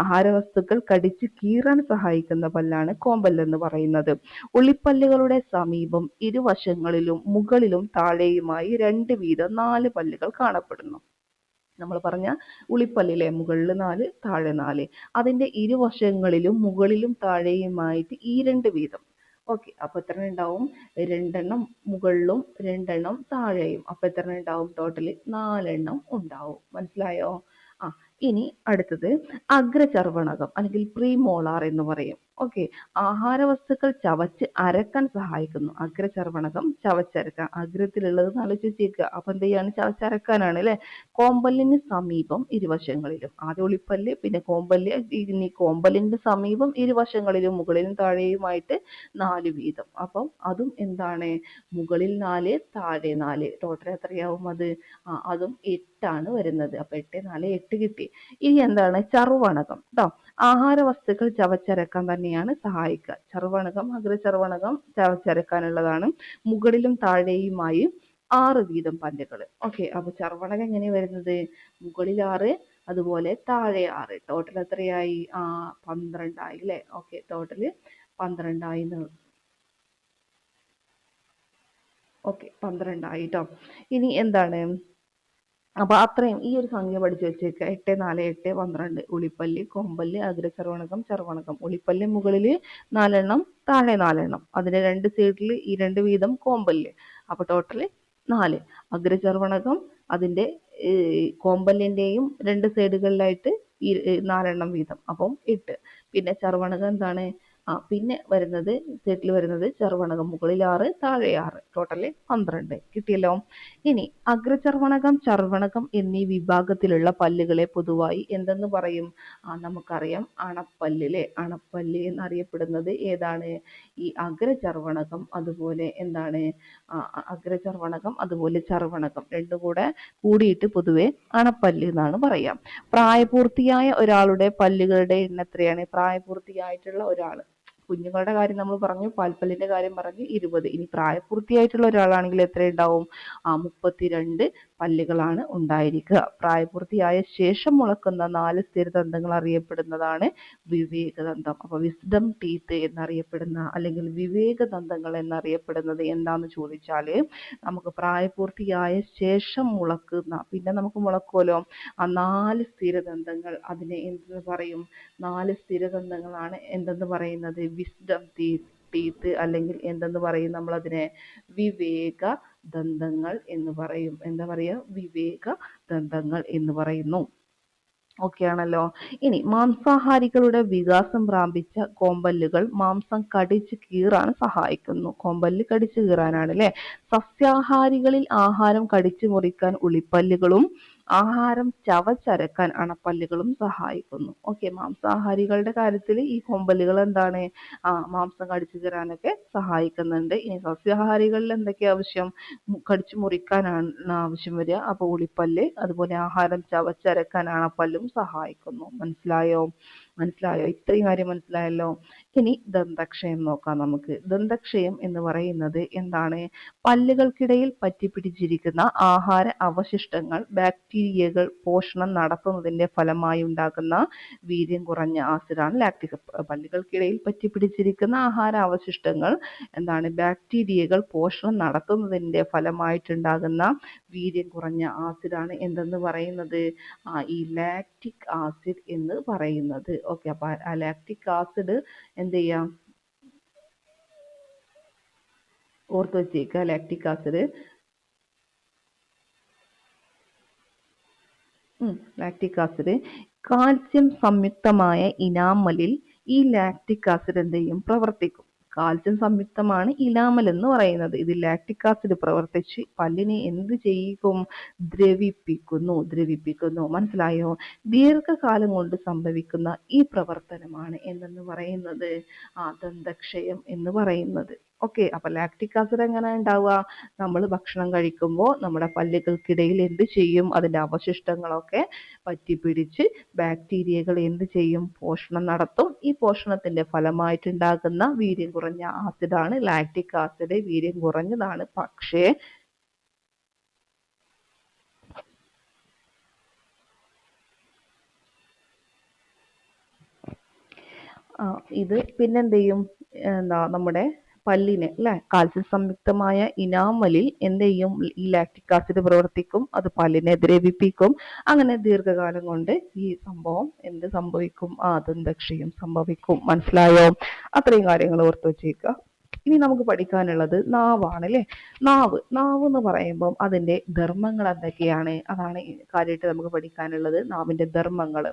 ആഹാര വസ്തുക്കൾ കടിച്ച് കീറാൻ സഹായിക്കുന്ന പല്ലാണ് കോമ്പല്ല് എന്ന് പറയുന്നത്. ഉളിപ്പല്ലുകളുടെ സമീപം ഇരുവശങ്ങളിലും മുകളിലും താഴെയുമായി 2 വീതം 4 പല്ലുകൾ കാണപ്പെടുന്നു. നമ്മൾ പറഞ്ഞ ഉളിപ്പല്ലിലെ മുകളിൽ 4 താഴെ 4, അതിൻ്റെ ഇരുവശങ്ങളിലും മുകളിലും താഴെയുമായിട്ട് ഈ 2 വീതം. ഓക്കെ, അപ്പോൾ എത്ര ഉണ്ടാവും? 2 എണ്ണം മുകളിലും 2 എണ്ണം താഴെയും. അപ്പോൾ എത്ര ഉണ്ടാവും? ടോട്ടൽ 4 എണ്ണം ഉണ്ടാവും. മനസ്സിലായോ? ഇനി അടുത്തത് അഗ്രചർവണകം അല്ലെങ്കിൽ പ്രീമോളാർ എന്ന് പറയും. ഓക്കെ. ആഹാരവസ്തുക്കൾ ചവച്ച് അരക്കാൻ സഹായിക്കുന്നു. അഗ്രചർവണകം ചവച്ചരക്കാൻ. അഗ്രത്തിലുള്ളത് ആലോചിച്ചേക്കുക. അപ്പൊ എന്ത് ചെയ്യാണ്? ചവച്ചരക്കാനാണ് അല്ലെ. കോമ്പല്ലിന് സമീപം ഇരുവശങ്ങളിലും. ആദ്യം ഒളിപ്പല്ല്, പിന്നെ കോമ്പല്ല്, ഇനി കോമ്പല്ലിന് സമീപം ഇരുവശങ്ങളിലും മുകളിലും താഴെയുമായിട്ട് 4 വീതം. അപ്പം അതും എന്താണ്? മുകളിൽ 4 താഴെ 4 ടോട്ടൽ എത്രയാവും അത്? അതും 8 വരുന്നത്. അപ്പൊ 8 4 8 കിട്ടി. ഇനി എന്താണ്? ചർവണകം ട്ടോ. ആഹാര വസ്തുക്കൾ ചവച്ചരക്കാൻ തന്നെയാണ് സഹായിക്കുക. ചർവണകം, അഗ്രചർവണകം ചവച്ചരക്കാനുള്ളതാണ്. മുകളിലും താഴെയുമായി 6 വീതം പല്ലുകൾ. ഓക്കെ. അപ്പൊ ചർവണകം എങ്ങനെയാ വരുന്നത്? മുകളിൽ 6, അതുപോലെ താഴെ 6. ടോട്ടൽ എത്രയായി? 12 ആയി അല്ലേ. ഓക്കെ. ടോട്ടല് 12 ആയി. ഓക്കെ. 12 ആയി ട്ടോ. ഇനി എന്താണ്? അപ്പൊ അത്രയും ഈ ഒരു സംഖ്യ പഠിച്ചു വെച്ചേക്കുക. 8 4 8 12. ഉളിപ്പല്ല്, കോമ്പല്ല്, അഗ്രചർവണകം, ചർവണകം. ഉളിപ്പല്ല് മുകളിൽ 4 എണ്ണം, താഴെ 4 എണ്ണം. അതിന്റെ 2 സൈഡിൽ ഈ 2 വീതം കോമ്പല്ല്. അപ്പൊ ടോട്ടൽ 4. അഗ്രചർവണകം അതിന്റെ കോമ്പല്ലിന്റെയും 2 സൈഡുകളിലായിട്ട് 4 എണ്ണം വീതം. അപ്പം 8. പിന്നെ ചർവണകം എന്താണ്? പിന്നെ വരുന്നത് സെറ്റിൽ വരുന്നത് ചർവണകം മുകളിൽ 6 താഴെ 6 ടോട്ടല് 12 കിട്ടിയല്ലോ. ഇനി അഗ്രചർവണകം, ചർവണകം എന്നീ വിഭാഗത്തിലുള്ള പല്ലുകളെ പൊതുവായി എന്തെന്ന് പറയും? നമുക്കറിയാം അണപ്പല്ല്. അണപ്പല്ല് എന്നറിയപ്പെടുന്നത് ഏതാണ്? ഈ അഗ്രചർവണകം, അതുപോലെ എന്താണ്? അഗ്രചർവണകം അതുപോലെ ചർവണകം രണ്ടും കൂടിയിട്ട് പൊതുവെ അണപ്പല്ല് എന്നാണ് പറയാം. പ്രായപൂർത്തിയായ ഒരാളുടെ പല്ലുകളുടെ എണ്ണം എത്രയാണ്? പ്രായപൂർത്തിയായിട്ടുള്ള ഒരാൾ, കുഞ്ഞുങ്ങളുടെ കാര്യം നമ്മൾ പറഞ്ഞു, പാൽപ്പല്ലിന്റെ കാര്യം പറഞ്ഞു 20. ഇനി പ്രായപൂർത്തിയായിട്ടുള്ള ഒരാളാണെങ്കിൽ എത്ര ഉണ്ടാവും? 32 പല്ലുകളാണ് ഉണ്ടായിരിക്കുക. പ്രായപൂർത്തിയായ ശേഷം മുളക്കുന്ന 4 സ്ഥിരദന്തങ്ങൾ അറിയപ്പെടുന്നതാണ് വിവേകദന്തം. അപ്പൊ വിസ്ഡം ടീത്ത് എന്നറിയപ്പെടുന്ന, അല്ലെങ്കിൽ വിവേകദന്തങ്ങൾ എന്നറിയപ്പെടുന്നത് എന്താന്ന് ചോദിച്ചാൽ, നമുക്ക് പ്രായപൂർത്തിയായ ശേഷം മുളക്കുന്ന, പിന്നെ നമുക്ക് മുളക്കുമല്ലോ, 4 സ്ഥിരദന്തങ്ങൾ, അതിനെ എന്തെന്ന് പറയും? 4 സ്ഥിരദന്തങ്ങളാണ് എന്തെന്ന് പറയുന്നത്? വിസ്ഡം ടീത്ത്, അല്ലെങ്കിൽ എന്തെന്ന് പറയും നമ്മൾ അതിനെ? വിവേക ദന്തങ്ങൾ എന്ന് പറയും. എന്താ പറയുക? വിവേക ദന്തങ്ങൾ എന്ന് പറയുന്നു. ഓക്കെ ആണല്ലോ. ഇനി മാംസാഹാരികളുടെ വികാസം പ്രാപിച്ച കോമ്പല്ലുകൾ മാംസം കടിച്ചു കീറാൻ സഹായിക്കുന്നു. കോമ്പല്ല് കടിച്ചു കീറാനാണ് അല്ലെ. സസ്യാഹാരികളിൽ ആഹാരം കടിച്ചു മുറിക്കാൻ ഉളിപ്പല്ലുകളും ആഹാരം ചവച്ചരക്കാൻ അണപ്പല്ലുകളും സഹായിക്കുന്നു. ഓക്കെ. മാംസാഹാരികളുടെ കാര്യത്തിൽ ഈ കോമ്പല്ലുകൾ എന്താണ്? മാംസം കടിച്ചു കീറാനൊക്കെ സഹായിക്കുന്നുണ്ട്. ഇനി സസ്യാഹാരികളിൽ എന്തൊക്കെയാ ആവശ്യം? കടിച്ചു മുറിക്കാനാണ് ആവശ്യം വരിക. അപ്പൊ ഉളിപ്പല്ല്, അതുപോലെ ആഹാരം ചവച്ചരക്കാൻ അണപ്പല്ലും സഹായിക്കുന്നു. മനസ്സിലായോ? ഇത്രയും കാര്യം മനസ്സിലായല്ലോ. ഇനി ദന്തക്ഷയം നോക്കാം നമുക്ക്. ദന്തക്ഷയം എന്ന് പറയുന്നത് എന്താണ്? പല്ലുകൾക്കിടയിൽ പറ്റിപ്പിടിച്ചിരിക്കുന്ന ആഹാര അവശിഷ്ടങ്ങൾ ബാക്ടീരിയകൾ പോഷണം നടത്തുന്നതിന്റെ ഫലമായി ഉണ്ടാകുന്ന വീര്യം കുറഞ്ഞ ആസിഡാണ് ലാക്റ്റിക്. പല്ലുകൾക്കിടയിൽ പറ്റിപ്പിടിച്ചിരിക്കുന്ന ആഹാര അവശിഷ്ടങ്ങൾ എന്താണ്? ബാക്ടീരിയകൾ പോഷണം നടത്തുന്നതിന്റെ ഫലമായിട്ടുണ്ടാകുന്ന വീര്യം കുറഞ്ഞ ആസിഡാണ് എന്തെന്ന് പറയുന്നത്? ഈ ലാക്റ്റിക് ആസിഡ് എന്ന് പറയുന്നത്. ഓക്കെ. അപ്പൊ ആ ലാക്റ്റിക് ആസിഡ് എന്ത് ചെയ്യാം? ഓർത്ത് വെച്ചേക്കുക. ലാക്റ്റിക് ആസിഡ് കാൽസ്യം സംയുക്തമായ ഇനാമലിൽ ഈ ലാക്റ്റിക് ആസിഡ് എന്ത് ചെയ്യും? പ്രവർത്തിക്കും. കാൽസ്യം സംയുക്തമാണ് ഇനാമൽ എന്ന് പറയുന്നത്. ഇത് ലാക്റ്റിക് ആസിഡ് പ്രവർത്തിച്ച് പല്ലിനെ എന്ത് ചെയ്യും? ദ്രവിപ്പിക്കുന്നു. മനസ്സിലായോ? ദീർഘകാലം കൊണ്ട് സംഭവിക്കുന്ന ഈ പ്രവർത്തനമാണ് എന്തെന്ന് പറയുന്നത്? ദന്തക്ഷയം എന്ന് പറയുന്നത്. ഓക്കെ. അപ്പൊ ലാക്റ്റിക് ആസിഡ് എങ്ങനെ ഉണ്ടാവുക? നമ്മൾ ഭക്ഷണം കഴിക്കുമ്പോൾ നമ്മുടെ പല്ലുകൾക്കിടയിൽ എന്ത് ചെയ്യും? അതിന്റെ അവശിഷ്ടങ്ങളൊക്കെ പറ്റിപ്പിടിച്ച് ബാക്ടീരിയകൾ എന്ത് ചെയ്യും? പോഷണം നടത്തും. ഈ പോഷണത്തിന്റെ ഫലമായിട്ടുണ്ടാകുന്ന വീര്യം കുറഞ്ഞ ആസിഡാണ് ലാക്റ്റിക് ആസിഡ്. വീര്യം കുറഞ്ഞതാണ്, പക്ഷേ ഇത് പിന്നെന്ത് ചെയ്യും? നമ്മുടെ പല്ലിനെ അല്ലെ, കാൽസ്യം സംയുക്തമായ ഇനാമലിൽ എന്ത് ചെയ്യും? ഈ ലാക്റ്റിക് ആസിഡ് പ്രവർത്തിക്കും. അത് പല്ലിനെ ദ്രവിപ്പിക്കും. അങ്ങനെ ദീർഘകാലം കൊണ്ട് ഈ സംഭവം എന്ത് സംഭവിക്കും? ദന്തക്ഷയം സംഭവിക്കും. മനസ്സിലായോ? അത്രയും കാര്യങ്ങൾ ഓർത്ത് വെച്ചേക്കുക. ഇനി നമുക്ക് പഠിക്കാനുള്ളത് നാവാണ് അല്ലെ. നാവ് എന്ന് പറയുമ്പോൾ അതിന്റെ ധർമ്മങ്ങൾ എന്തൊക്കെയാണ്? അതാണ് കാര്യമായിട്ട് നമുക്ക് പഠിക്കാനുള്ളത്. നാവിന്റെ ധർമ്മങ്ങൾ.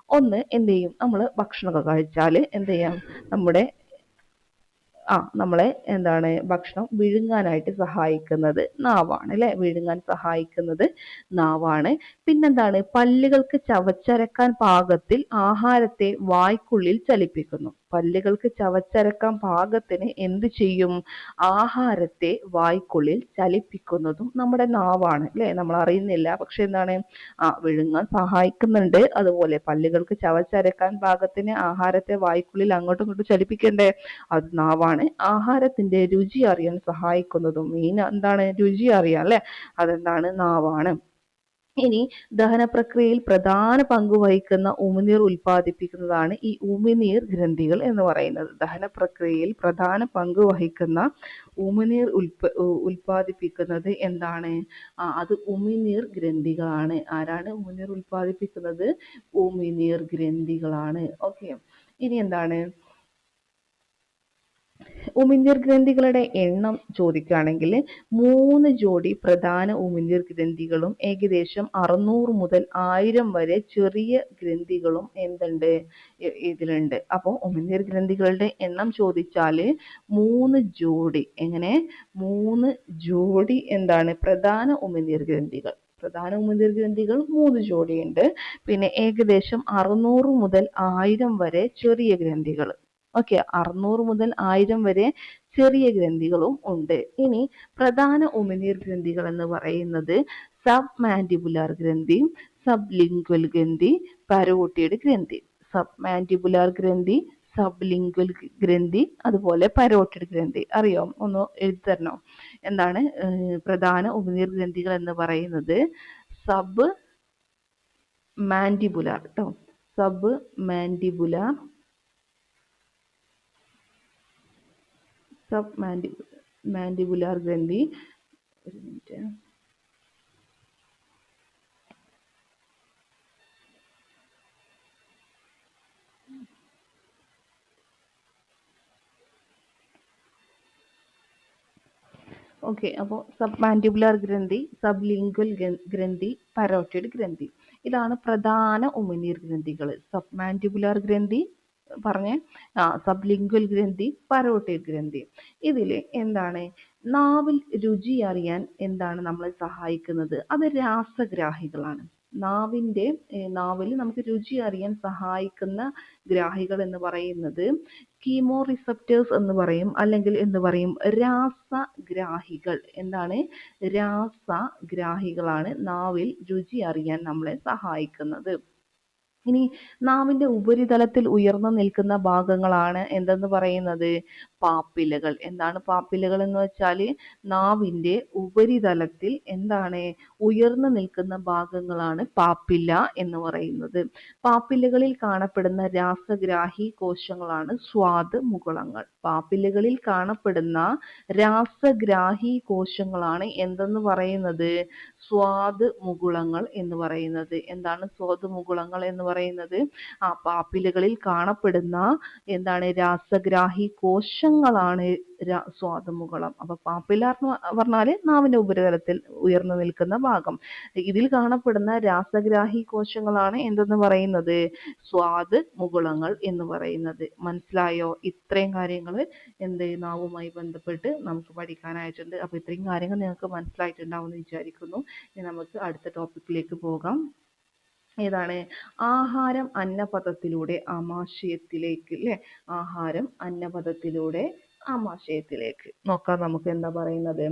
ഒന്ന് എന്ത് ചെയ്യും, നമ്മൾ ഭക്ഷണമൊക്കെ കഴിച്ചാൽ എന്ത് ചെയ്യാം, നമ്മുടെ നമ്മളെ എന്താണ് ഭക്ഷണം വിഴുങ്ങാനായിട്ട് സഹായിക്കുന്നത് നാവാണ് അല്ലെ, വിഴുങ്ങാൻ സഹായിക്കുന്നത് നാവാണ്. പിന്നെന്താണ്, പല്ലുകൾക്ക് ചവച്ചരക്കാൻ പാകത്തിൽ ആഹാരത്തെ വായ്ക്കുള്ളിൽ ചലിപ്പിക്കുന്നു. പല്ലുകൾക്ക് ചവച്ചരക്കാൻ പാകത്തിന് എന്ത് ചെയ്യും, ആഹാരത്തെ വായ്ക്കുള്ളിൽ ചലിപ്പിക്കുന്നതും നമ്മുടെ നാവാണ് അല്ലെ. നമ്മൾ അറിയുന്നില്ല, പക്ഷെ എന്താണ്, വിഴുങ്ങാൻ സഹായിക്കുന്നുണ്ട്, അതുപോലെ പല്ലുകൾക്ക് ചവച്ചരക്കാൻ പാകത്തിന് ആഹാരത്തെ വായ്ക്കുള്ളിൽ അങ്ങോട്ടും ഇങ്ങോട്ടും ചലിപ്പിക്കണ്ടേ, അത് നാവാണ്. ആഹാരത്തിന്റെ രുചി അറിയാൻ സഹായിക്കുന്നതും മെയിൻ എന്താണ്, രുചി അറിയാൻ അല്ലെ, അതെന്താണ്, നാവാണ്. ഇനി ദഹന പ്രക്രിയയിൽ പ്രധാന പങ്ക് വഹിക്കുന്ന ഉമിനീർ ഉൽപ്പാദിപ്പിക്കുന്നതാണ് ഈ ഉമിനീർ ഗ്രന്ഥികൾ എന്ന് പറയുന്നത്. ദഹന പ്രക്രിയയിൽ പ്രധാന പങ്ക് വഹിക്കുന്ന ഉമിനീർ ഉൽപ്പാദിപ്പിക്കുന്നത് എന്താണ്, അത് ഉമിനീർ ഗ്രന്ഥികളാണ്. ആരാണ് ഉമിനീർ ഉൽപ്പാദിപ്പിക്കുന്നത്, ഉമിനീർ ഗ്രന്ഥികളാണ്. ഓക്കെ, ഇനി എന്താണ്, ഉമിനീർ ഗ്രന്ഥികളുടെ എണ്ണം ചോദിക്കുകയാണെങ്കിൽ 3 ജോഡി പ്രധാന ഉമിനീർ ഗ്രന്ഥികളും ഏകദേശം 600 മുതൽ 1000 വരെ ചെറിയ ഗ്രന്ഥികളും എന്തുണ്ട്, ഇതിലുണ്ട്. അപ്പോൾ ഉമിനീർ ഗ്രന്ഥികളുടെ എണ്ണം ചോദിച്ചാൽ 3 ജോഡി, എങ്ങനെ 3 ജോഡി എന്താണ്, പ്രധാന ഉമിനീർ ഗ്രന്ഥികൾ, പ്രധാന ഉമിനീർ ഗ്രന്ഥികൾ 3 ജോഡിയുണ്ട്. പിന്നെ ഏകദേശം 600 മുതൽ 1000 വരെ ചെറിയ ഗ്രന്ഥികൾ. ഓക്കെ, 600 മുതൽ 1000 വരെ ചെറിയ ഗ്രന്ഥികളും ഉണ്ട്. ഇനി പ്രധാന ഉമിനീർ ഗ്രന്ഥികൾ എന്ന് പറയുന്നത് സബ് മാൻഡിബുലാർ ഗ്രന്ഥി, സബ് ലിംഗ്വൽ ഗ്രന്ഥി, പരോട്ടിഡ് ഗ്രന്ഥി. സബ് മാൻഡിബുലാർ ഗ്രന്ഥി, സബ് ലിംഗ്വൽ ഗ്രന്ഥി, അതുപോലെ പരോട്ടിഡ് ഗ്രന്ഥി. അറിയോ, ഒന്ന് എഴുതരണോ, എന്താണ് പ്രധാന ഉമിനീർ ഗ്രന്ഥികൾ എന്ന് പറയുന്നത് സബ് മാൻഡിബുലാർ കേട്ടോ, സബ് മാൻഡിബുലാർ, സബ് മാൻഡിബുലാർ ഗ്രന്ഥി. ഒരു മിനിറ്റ്, ഓക്കെ. അപ്പോൾ സബ് മാൻഡിബുലാർ ഗ്രന്ഥി, സബ് ലിംഗ്വൽ ഗ്രന്ഥി, പരോട്ടിഡ് ഗ്രന്ഥി, ഇതാണ് പ്രധാന ഉമിനീർ ഗ്രന്ഥികൾ. സബ് മാൻഡിബുലാർ ഗ്രന്ഥി പറഞ്ഞ, സബ് ലിംഗ്വൽ ഗ്രന്ഥി, പരോട്ടിഡ് ഗ്രന്ഥി. ഇതിൽ എന്താണ്, നാവിൽ രുചി അറിയാൻ എന്താണ് നമ്മളെ സഹായിക്കുന്നത്, അത് രാസഗ്രാഹികളാണ്. നാവിൽ നമുക്ക് രുചി അറിയാൻ സഹായിക്കുന്ന ഗ്രാഹികൾ എന്ന് പറയുന്നത് കീമോ റിസപ്റ്റേഴ്സ് എന്ന് പറയും, അല്ലെങ്കിൽ എന്ന് പറയും രാസഗ്രാഹികൾ. എന്താണ്, രാസഗ്രാഹികളാണ് നാവിൽ രുചി അറിയാൻ നമ്മളെ സഹായിക്കുന്നത്. ഇനി നാവിന്റെ ഉപരിതലത്തിൽ ഉയർന്നു നിൽക്കുന്ന ഭാഗങ്ങളാണ് എന്തെന്ന് പറയുന്നത്, പാപ്പിലകൾ. എന്താണ് പാപ്പിലകൾ എന്ന് വെച്ചാൽ നാവിന്റെ ഉപരിതലത്തിൽ എന്താണ് ഉയർന്നു നിൽക്കുന്ന ഭാഗങ്ങളാണ് പാപ്പില്ല എന്ന് പറയുന്നത്. പാപ്പിലകളിൽ കാണപ്പെടുന്ന രാസഗ്രാഹി കോശങ്ങളാണ് സ്വാദ് മുകുളങ്ങൾ. പാപ്പിലകളിൽ കാണപ്പെടുന്ന രാസഗ്രാഹി കോശങ്ങളാണ് എന്തെന്ന് പറയുന്നത്, സ്വാദ് മുകുളങ്ങൾ എന്ന് പറയുന്നത്. എന്താണ് സ്വാദ് മുകുളങ്ങൾ എന്ന് പറയുന്നത്, പാപ്പിലകളിൽ കാണപ്പെടുന്ന എന്താണ് രാസഗ്രാഹി കോശങ്ങളാണ് സ്വാദുമുകുളം. അപ്പൊ പാപ്പിലാർ എന്ന് പറഞ്ഞാല് നാവിന്റെ ഉപരിതലത്തിൽ ഉയർന്നു നിൽക്കുന്ന ഭാഗം. ഇതിൽ കാണപ്പെടുന്ന രാസഗ്രാഹി കോശങ്ങളാണ് എന്തെന്ന് പറയുന്നത്, സ്വാദ് മുകുളങ്ങൾ എന്ന് പറയുന്നത്. മനസ്സിലായോ? ഇത്രയും കാര്യങ്ങൾ നാവുമായി ബന്ധപ്പെട്ട് നമുക്ക് പഠിക്കാനായിട്ടുണ്ട്. അപ്പൊ ഇത്രയും കാര്യങ്ങൾ നിങ്ങൾക്ക് മനസ്സിലായിട്ടുണ്ടാവും എന്ന് വിചാരിക്കുന്നു. ഇനി നമുക്ക് അടുത്ത ടോപ്പിക്കിലേക്ക് പോകാം. ഏതാണ്, ആഹാരം അന്നപഥത്തിലൂടെ ആമാശയത്തിലേക്ക് അല്ലെ, ആഹാരം അന്നപഥത്തിലൂടെ ആമാശയത്തിലേക്ക്. നോക്കാം നമുക്ക് എന്താ പറയുന്നത്.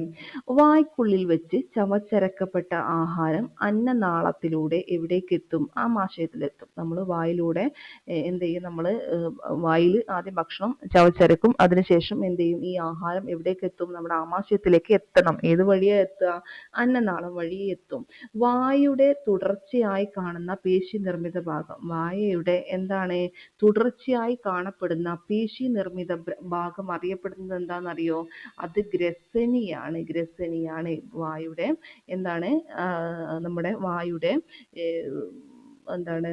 വായ്ക്കുള്ളിൽ വെച്ച് ചവച്ചരക്കപ്പെട്ട ആഹാരം അന്നനാളത്തിലൂടെ എവിടേക്ക് എത്തും, ആമാശയത്തിലെത്തും. നമ്മൾ വായിലൂടെ എന്ത് ചെയ്യും, നമ്മൾ വായിൽ ആദ്യം ഭക്ഷണം ചവച്ചരക്കും, അതിനുശേഷം എന്ത് ചെയ്യും, ഈ ആഹാരം എവിടേക്ക് എത്തും, നമ്മുടെ ആമാശയത്തിലേക്ക് എത്തണം. ഏത് വഴിയാ എത്തുക, അന്നനാളം വഴി എത്തും. വായുടെ തുടർച്ചയായി കാണുന്ന പേശി നിർമ്മിത ഭാഗം, വായയുടെ എന്താണ് തുടർച്ചയായി കാണപ്പെടുന്ന പേശി നിർമ്മിത ഭാഗം അറിയപ്പെടുന്നത് എന്താണെന്നറിയോ, അത് ഗ്രസനിയാണ്. ഗ്രസനിയാണ് വായുടെ എന്താണ്, നമ്മുടെ വായുടെ എന്താണ്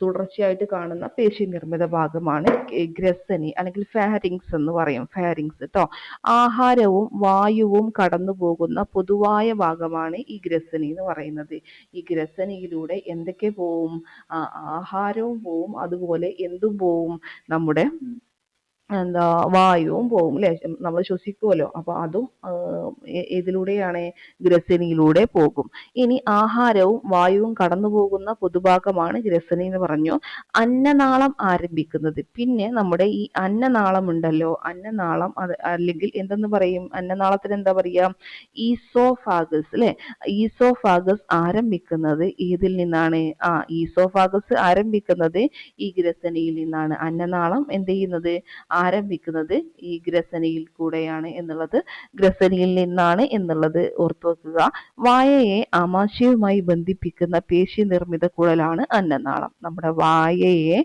തുടർച്ചയായിട്ട് കാണുന്ന പേശി നിർമ്മിത ഭാഗമാണ് ഗ്രസനി അല്ലെങ്കിൽ ഫാരിങ്സ് എന്ന് പറയും. ഫാരിങ്സ് ട്ടോ. ആഹാരവും വായുവും കടന്നു പോകുന്ന പൊതുവായ ഭാഗമാണ് ഈ ഗ്രസനി എന്ന് പറയുന്നത്. ഈ ഗ്രസനിയിലൂടെ എന്തൊക്കെ പോവും? ആഹാരവും പോവും, അതുപോലെ എന്തും പോവും? നമ്മുടെ വായുവും പോവും അല്ലെ, നമ്മൾ ശ്വസിക്കുമല്ലോ. അപ്പൊ അതും ഇതിലൂടെയാണ്, ഗ്രസനിയിലൂടെ പോകും. ഇനി ആഹാരവും വായുവും കടന്നു പോകുന്ന പൊതുഭാഗമാണ് ഗ്രസനി എന്ന് പറഞ്ഞു. അന്നനാളം ആരംഭിക്കുന്നത്, പിന്നെ നമ്മുടെ ഈ അന്നനാളം ഉണ്ടല്ലോ, അന്നനാളം അല്ലെങ്കിൽ എന്തെന്ന് പറയും? അന്നനാളത്തിന് എന്താ പറയാ? ഈസോഫാഗസ് അല്ലെ. ഈസോഫാഗസ് ആരംഭിക്കുന്നത് ഏതിൽ നിന്നാണ്? ഈസോഫാഗസ് ആരംഭിക്കുന്നത് ഈ ഗ്രസനിയിൽ നിന്നാണ്. അന്നനാളം എന്ത് ചെയ്യുന്നത്? ആരംഭിക്കുന്നത് ഈ ഗ്രസനിയിൽ കൂടെയാണ് എന്നുള്ളത്, ഗ്രസനിയിൽ നിന്നാണ് എന്നുള്ളത് ഓർത്തു വെക്കുക. വായയെ ആമാശയവുമായി ബന്ധിപ്പിക്കുന്ന പേശി നിർമ്മിത കുഴലാണ് അന്നനാളം. നമ്മുടെ വായയെ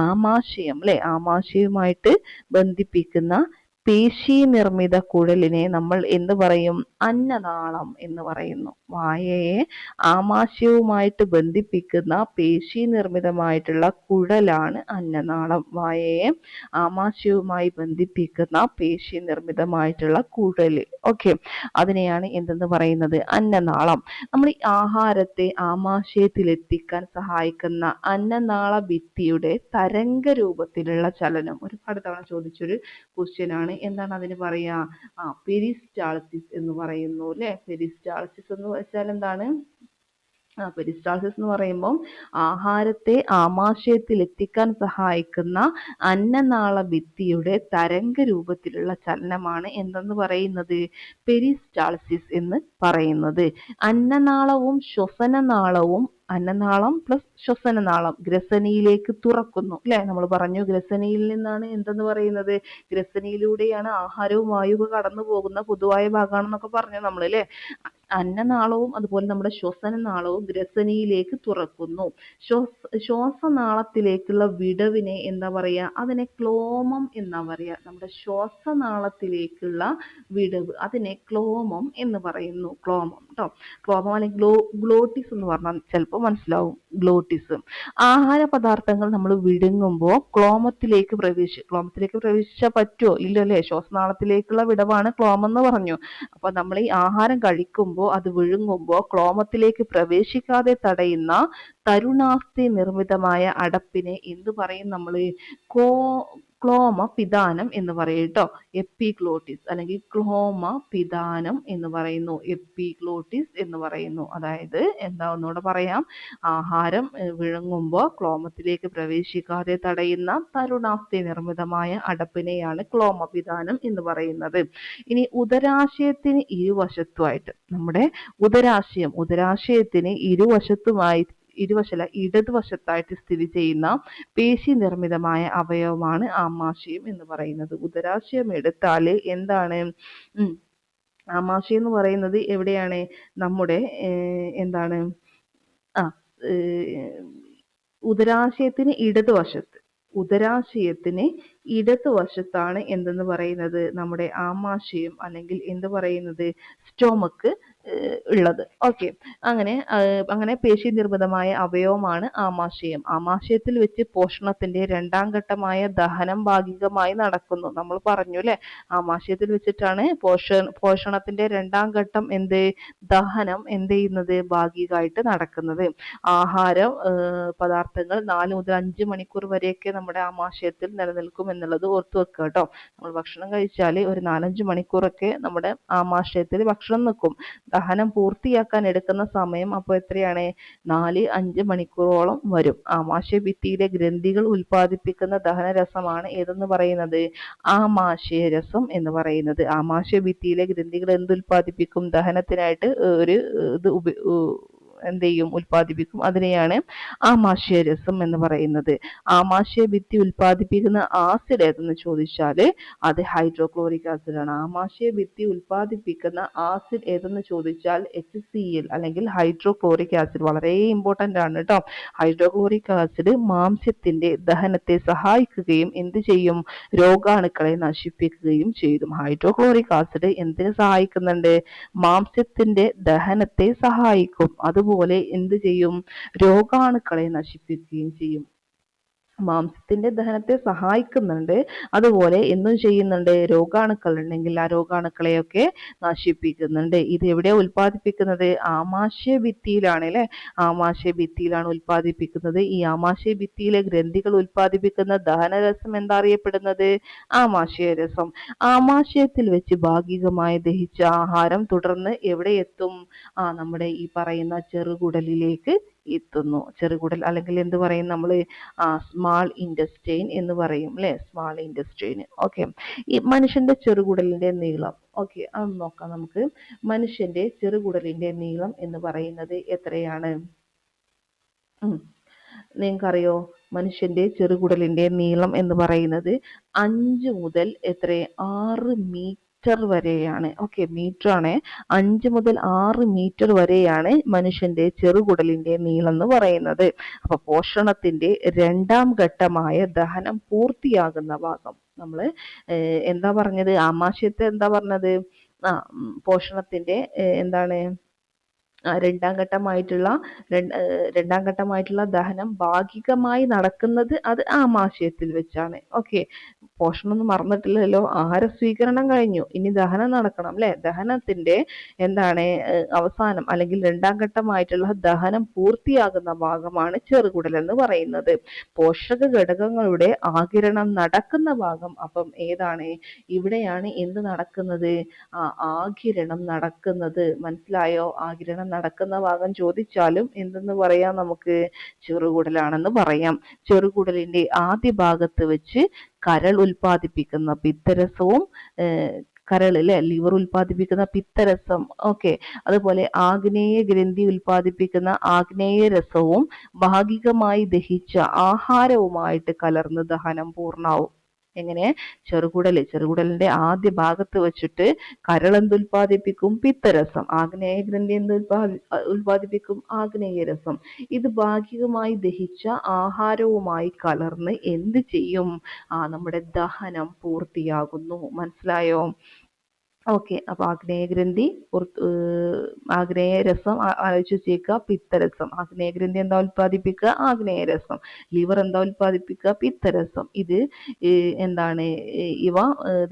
ആമാശയം അല്ലെ, ആമാശയവുമായിട്ട് ബന്ധിപ്പിക്കുന്ന പേശി നിർമ്മിത കുഴലിനെ നമ്മൾ എന്ത് പറയും? അന്നനാളം എന്ന് പറയുന്നു. വായയെ ആമാശയവുമായിട്ട് ബന്ധിപ്പിക്കുന്ന പേശി നിർമ്മിതമായിട്ടുള്ള കുഴലാണ് അന്നനാളം. വായയെ ആമാശയവുമായി ബന്ധിപ്പിക്കുന്ന പേശി നിർമ്മിതമായിട്ടുള്ള കുഴല്. ഓക്കെ, അതിനെയാണ് എന്തെന്ന് പറയുന്നത്? അന്നനാളം. നമ്മൾ ഈ ആഹാരത്തെ ആമാശയത്തിൽ എത്തിക്കാൻ സഹായിക്കുന്ന അന്നനാള ഭിത്തിയുടെ തരംഗ രൂപത്തിലുള്ള ചലനം ഒരുപാട് തവണ ചോദിച്ചൊരു ക്വസ്റ്റ്യൻ ആണ്. എന്താണ് അതിന് പറയാ? പെരിസ്റ്റാൾസിസ് എന്ന് പറയുന്നു അല്ലെ. പെരിസ്റ്റാൾസിസ് എന്ന് വെച്ചാൽ എന്താണ്? പെരിസ്റ്റാൾസിസ് എന്ന് പറയുമ്പോൾ ആഹാരത്തെ ആമാശയത്തിൽ എത്തിക്കാൻ സഹായിക്കുന്ന അന്നനാള ഭിത്തിയുടെ തരംഗ രൂപത്തിലുള്ള ചലനമാണ് എന്തെന്ന് പറയുന്നത്? പെരിസ്റ്റാൾസിസ് എന്ന് പറയുന്നത്. അന്നനാളവും ശ്വസനനാളവും, അന്നനാളം പ്ലസ് ശ്വസനനാളം ഗ്രസനിയിലേക്ക് തുറക്കുന്നു അല്ലെ. നമ്മൾ പറഞ്ഞു ഗ്രസനിയിൽ നിന്നാണ് എന്തെന്ന് പറയുന്നത്? ഗ്രസനിയിലൂടെയാണ് ആഹാരവും വായുവും കടന്നു പോകുന്ന പൊതുവായ ഭാഗമാണെന്നൊക്കെ പറഞ്ഞു നമ്മൾ അല്ലെ. അന്നനാളവും അതുപോലെ നമ്മുടെ ശ്വസനനാളവും ഗ്രസനിയിലേക്ക് തുറക്കുന്നു. ശ്വാസനാളത്തിലേക്കുള്ള വിടവിനെ എന്താ പറയാ? അതിനെ ക്ലോമം എന്നാ പറയാ. നമ്മുടെ ശ്വാസനാളത്തിലേക്കുള്ള വിടവ്, അതിനെ ക്ലോമം എന്ന് പറയുന്നു. ക്ലോമം ട്ടോ. ക്ലോമം അല്ലെങ്കിൽ ഗ്ലോട്ടിസ് എന്ന് പറഞ്ഞാൽ ചിലപ്പോൾ മനസ്സിലാവും. ഗ്ലോട്ടിസ്. ആഹാര പദാർത്ഥങ്ങൾ നമ്മൾ വിഴുങ്ങുമ്പോൾ ക്ലോമത്തിലേക്ക് പ്രവേശിച്ചാൽ പറ്റുമോ? ഇല്ലല്ലേ. ശ്വാസനാളത്തിലേക്കുള്ള വിടവാണ് ക്ലോമം എന്ന് പറഞ്ഞു. അപ്പൊ നമ്മൾ ഈ ആഹാരം കഴിക്കുമ്പോൾ, അത് വിഴുങ്ങുമ്പോൾ ക്ലോമത്തിലേക്ക് പ്രവേശിക്കാതെ തടയുന്ന തരുണാസ്ഥി നിർമ്മിതമായ അടപ്പിനെ എന്ത് പറയും നമ്മള്? ക്ലോമ പിതാനം എന്ന് പറയും ട്ടോ. എപ്പിഗ്ലോട്ടിസ് അല്ലെങ്കിൽ ക്ലോമ പിതാനം എന്ന് പറയുന്നു. എപ്പിഗ്ലോട്ടിസ് എന്ന് പറയുന്നു. അതായത് എന്താ, ഒന്നുകൂടെ പറയാം. ആഹാരം വിഴുങ്ങുമ്പോൾ ക്ലോമത്തിലേക്ക് പ്രവേശിക്കാതെ തടയുന്ന തരുണാസ്ഥി നിർമ്മിതമായ അടപ്പിനെയാണ് ക്ലോമപിതാനം എന്ന് പറയുന്നത്. ഇനി ഉദരാശയത്തിന് ഇരുവശത്തുമായിട്ട്, നമ്മുടെ ഉദരാശയത്തിന് ഇടതുവശത്തായിട്ട് സ്ഥിതി ചെയ്യുന്ന പേശി നിർമ്മിതമായ അവയവമാണ് ആമാശയം എന്ന് പറയുന്നത്. ഉദരാശയം എടുത്താൽ എന്താണ്? ആമാശയം എന്ന് പറയുന്നത് എവിടെയാണ്? നമ്മുടെ എന്താണ്? ഉദരാശയത്തിന് ഇടതുവശത്താണ് എന്തെന്ന് പറയുന്നത്? നമ്മുടെ ആമാശയം അല്ലെങ്കിൽ എന്ത് പറയുന്നത്? സ്റ്റൊമക്ക് ഉള്ളത്. ഓക്കെ, അങ്ങനെ പേശി നിർമ്മിതമായ അവയവമാണ് ആമാശയം. ആമാശയത്തിൽ വെച്ച് പോഷണത്തിന്റെ രണ്ടാം ഘട്ടമായ ദഹനം ഭാഗികമായി നടക്കുന്നു. നമ്മൾ പറഞ്ഞു അല്ലെ, ആമാശയത്തിൽ വെച്ചിട്ടാണ് പോഷണത്തിന്റെ രണ്ടാം ഘട്ടം ദഹനം എന്ത് ചെയ്യുന്നത്? ഭാഗികമായിട്ട് നടക്കുന്നത്. ആഹാരം പദാർത്ഥങ്ങൾ 4 മുതൽ 5 മണിക്കൂർ വരെയൊക്കെ നമ്മുടെ ആമാശയത്തിൽ നിലനിൽക്കും എന്നുള്ളത് ഓർത്തു വെക്കുക കേട്ടോ. നമ്മൾ ഭക്ഷണം കഴിച്ചാൽ ഒരു 4-5 മണിക്കൂറൊക്കെ നമ്മുടെ ആമാശയത്തിൽ ഭക്ഷണം നിൽക്കും. ദഹനം പൂർത്തിയാക്കാൻ എടുക്കുന്ന സമയം അപ്പോൾ എത്രയാണ്? 4-5 മണിക്കൂറോളം വരും. ആമാശയ ഭിത്തിയിലെ ഗ്രന്ഥികൾ ഉൽപ്പാദിപ്പിക്കുന്ന ദഹനരസമാണ് ഏതെന്ന് പറയുന്നത്? ആമാശയരസം എന്ന് പറയുന്നത്. ആമാശയ ഭിത്തിയിലെ ഗ്രന്ഥികൾ ഉൽപ്പാദിപ്പിക്കും? ദഹനത്തിനായിട്ട് ഒരു ഉൽപ്പാദിപ്പിക്കും. അതിനെയാണ് ആമാശയരസം എന്ന് പറയുന്നത്. ആമാശയ ഭിത്തി ഉൽപ്പാദിപ്പിക്കുന്ന ആസിഡ് ഏതെന്ന് ചോദിച്ചാൽ അത് ഹൈഡ്രോക്ലോറിക് ആസിഡ് ആണ്. ആമാശയ ഭിത്തി ഉൽപ്പാദിപ്പിക്കുന്ന ആസിഡ് ഏതെന്ന് ചോദിച്ചാൽ HCl അല്ലെങ്കിൽ ഹൈഡ്രോക്ലോറിക് ആസിഡ്. വളരെ ഇമ്പോർട്ടന്റ് ആണ് കേട്ടോ. ഹൈഡ്രോക്ലോറിക് ആസിഡ് മാംസ്യത്തിന്റെ ദഹനത്തെ സഹായിക്കുകയും എന്ത് ചെയ്യും? രോഗാണുക്കളെ നശിപ്പിക്കുകയും ചെയ്യും. ഹൈഡ്രോക്ലോറിക് ആസിഡ് എന്തിനു സഹായിക്കുന്നുണ്ട്? മാംസ്യത്തിന്റെ ദഹനത്തെ സഹായിക്കും. അതുപോലെ എന്ത് ചെയ്യും? രോഗാണുക്കളെ നശിപ്പിക്കുകയും ചെയ്യും. മാംസത്തിന്റെ ദഹനത്തെ സഹായിക്കുന്നുണ്ട്. അതുപോലെ എന്തും ചെയ്യുന്നുണ്ട്, രോഗാണുക്കൾ ഉണ്ടെങ്കിൽ ആ രോഗാണുക്കളെയൊക്കെ നശിപ്പിക്കുന്നുണ്ട്. ഇത് എവിടെയാ ഉൽപ്പാദിപ്പിക്കുന്നത്? ആമാശയ ഭിത്തിയിലാണ് അല്ലെ. ആമാശയ ഭിത്തിയിലാണ് ഉൽപ്പാദിപ്പിക്കുന്നത്. ഈ ആമാശയ ഭിത്തിയിലെ ഗ്രന്ഥികൾ ഉൽപ്പാദിപ്പിക്കുന്ന ദഹനരസം എന്താ അറിയപ്പെടുന്നത്? ആമാശയ രസം. ആമാശയത്തിൽ വെച്ച് ഭാഗികമായി ദഹിച്ച ആഹാരം തുടർന്ന് എവിടെ എത്തും? നമ്മുടെ ഈ പറയുന്ന ചെറുകുടലിലേക്ക് എത്തുന്നു. ചെറുകുടൽ അല്ലെങ്കിൽ എന്ത് പറയും നമ്മൾ? സ്മാൾ ഇൻറ്റസ്റ്റൈൻ എന്ന് പറയും അല്ലെ. Small intestine. ഓക്കെ. ഈ മനുഷ്യന്റെ ചെറുകുടലിന്റെ നീളം, ഓക്കെ, അത് നോക്കാം നമുക്ക്. മനുഷ്യന്റെ ചെറുകുടലിന്റെ നീളം എന്ന് പറയുന്നത് എത്രയാണ്? നിങ്ങൾക്കറിയോ? മനുഷ്യന്റെ ചെറുകുടലിന്റെ നീളം എന്ന് പറയുന്നത് 5 മുതൽ 6 മീറ്റർ വരെയാണ്. ഓക്കെ, മീറ്റർ ആണ്. 5 മുതൽ 6 മീറ്റർ വരെയാണ് മനുഷ്യന്റെ ചെറുകുടലിന്റെ നീളം എന്ന് പറയുന്നത്. അപ്പൊ പോഷണത്തിന്റെ 2ാം ഘട്ടമായ ദഹനം പൂർത്തിയാകുന്ന ഭാഗം നമ്മൾ എന്താ പറഞ്ഞത്? ആമാശയത്തെ എന്താ പറഞ്ഞത്? പോഷണത്തിന്റെ എന്താണ്? രണ്ടാം ഘട്ടമായിട്ടുള്ള ദഹനം ഭാഗികമായി നടക്കുന്നത് അത് ആമാശയത്തിൽ വെച്ചാണ്. ഓക്കെ, പോഷണം ഒന്നും മറന്നിട്ടില്ലല്ലോ. ആഹാര സ്വീകരണം കഴിഞ്ഞു, ഇനി ദഹനം നടക്കണം അല്ലെ. ദഹനത്തിന്റെ എന്താണ് അവസാനം അല്ലെങ്കിൽ 2ാം ഘട്ടമായിട്ടുള്ള ദഹനം പൂർത്തിയാകുന്ന ഭാഗമാണ് ചെറുകുടൽ എന്ന് പറയുന്നത്. പോഷക ഘടകങ്ങളുടെ ആഗിരണം നടക്കുന്ന ഭാഗം അപ്പം ഏതാണ്? ഇവിടെയാണ് എന്ത് നടക്കുന്നത്? ആഗിരണം നടക്കുന്നത്. മനസ്സിലായോ? ആഗിരണം നടക്കുന്ന ഭാഗം ചോദിച്ചാലും എന്തെന്ന് പറയാം നമുക്ക്? ചെറുകുടലാണെന്ന് പറയാം. ചെറുകുടലിന്റെ ആദ്യ ഭാഗത്ത് വെച്ച് കരൾ ഉൽപ്പാദിപ്പിക്കുന്ന പിത്തരസവും കരൾ അല്ലെ, ലിവർ ഉൽപ്പാദിപ്പിക്കുന്ന പിത്തരസം, ഓക്കെ, അതുപോലെ ആഗ്നേയ ഗ്രന്ഥി ഉൽപ്പാദിപ്പിക്കുന്ന ആഗ്നേയ രസവും ഭാഗികമായി ദഹിച്ച ആഹാരവുമായിട്ട് കലർന്ന് ദഹനം പൂർണ്ണമാവും. എങ്ങനെ? ചെറുകുടലിന്റെ ആദ്യ ഭാഗത്ത് വെച്ചിട്ട് കരൾ എന്തുൽപാദിപ്പിക്കും? പിത്തരസം. ആഗ്നേയ ഗ്രന്ഥി ഉൽപാദിപ്പിക്കും? ആഗ്നേയ രസം. ഇത് ഭാഗികമായി ദഹിച്ച ആഹാരവുമായി കലർന്ന് എന്ത് ചെയ്യും? നമ്മുടെ ദഹനം പൂർത്തിയാകുന്നു. മനസ്സിലായോ? ഓക്കെ. അപ്പൊ ആഗ്നേയഗ്രന്ഥി, ആഗ്നേയരസം ആലോചിച്ച് വെച്ചേക്കുക. പിത്തരസം. ആഗ്നേയഗ്രന്ഥി എന്താ ഉൽപ്പാദിപ്പിക്കുക? ആഗ്നേയരസം. ലിവർ എന്താ ഉൽപ്പാദിപ്പിക്കുക? പിത്തരസം. ഇത് എന്താണ്? ഇവ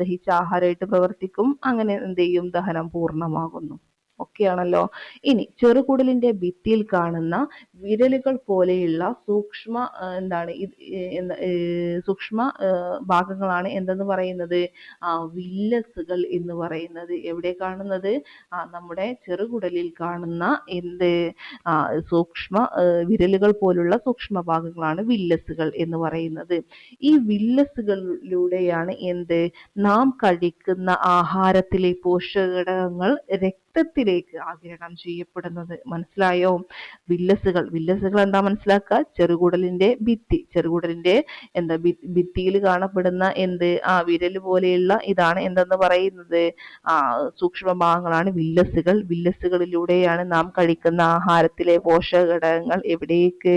ദഹിച്ച ആഹാരമായിട്ട് പ്രവർത്തിക്കും. അങ്ങനെ എന്ത് ചെയ്യും? ദഹനം പൂർണ്ണമാകുന്നു. ഒക്കെയാണല്ലോ. ഇനി ചെറുകുടലിന്റെ ഭിത്തിയിൽ കാണുന്ന വിരലുകൾ പോലെയുള്ള സൂക്ഷ്മ ഭാഗങ്ങളാണ് എന്തെന്ന് പറയുന്നത്? വില്ലസുകൾ എന്ന് പറയുന്നത്. എവിടെ കാണുന്നത്? നമ്മുടെ ചെറുകുടലിൽ കാണുന്ന വിരലുകൾ പോലുള്ള സൂക്ഷ്മ ഭാഗങ്ങളാണ് വില്ലസുകൾ എന്ന് പറയുന്നത്. ഈ വില്ലസുകളിലൂടെയാണ് നാം കഴിക്കുന്ന ആഹാരത്തിലെ പോഷകഘടകങ്ങൾ രക്തത്തിലേക്ക് ആഗിരണം ചെയ്യപ്പെടുന്നത്. മനസ്സിലായോ? വില്ലസുകൾ എന്താ മനസ്സിലാക്കുക? ചെറുകുടലിന്റെ ചെറുകുടലിന്റെ ഭിത്തിയിൽ കാണപ്പെടുന്ന വിരല് പോലെയുള്ള ഇതാണ് എന്തെന്ന് പറയുന്നത്? സൂക്ഷ്മ ഭാഗങ്ങളാണ് വില്ലസുകൾ. വില്ലസുകളിലൂടെയാണ് നാം കഴിക്കുന്ന ആഹാരത്തിലെ പോഷകഘടകങ്ങൾ എവിടേക്ക്?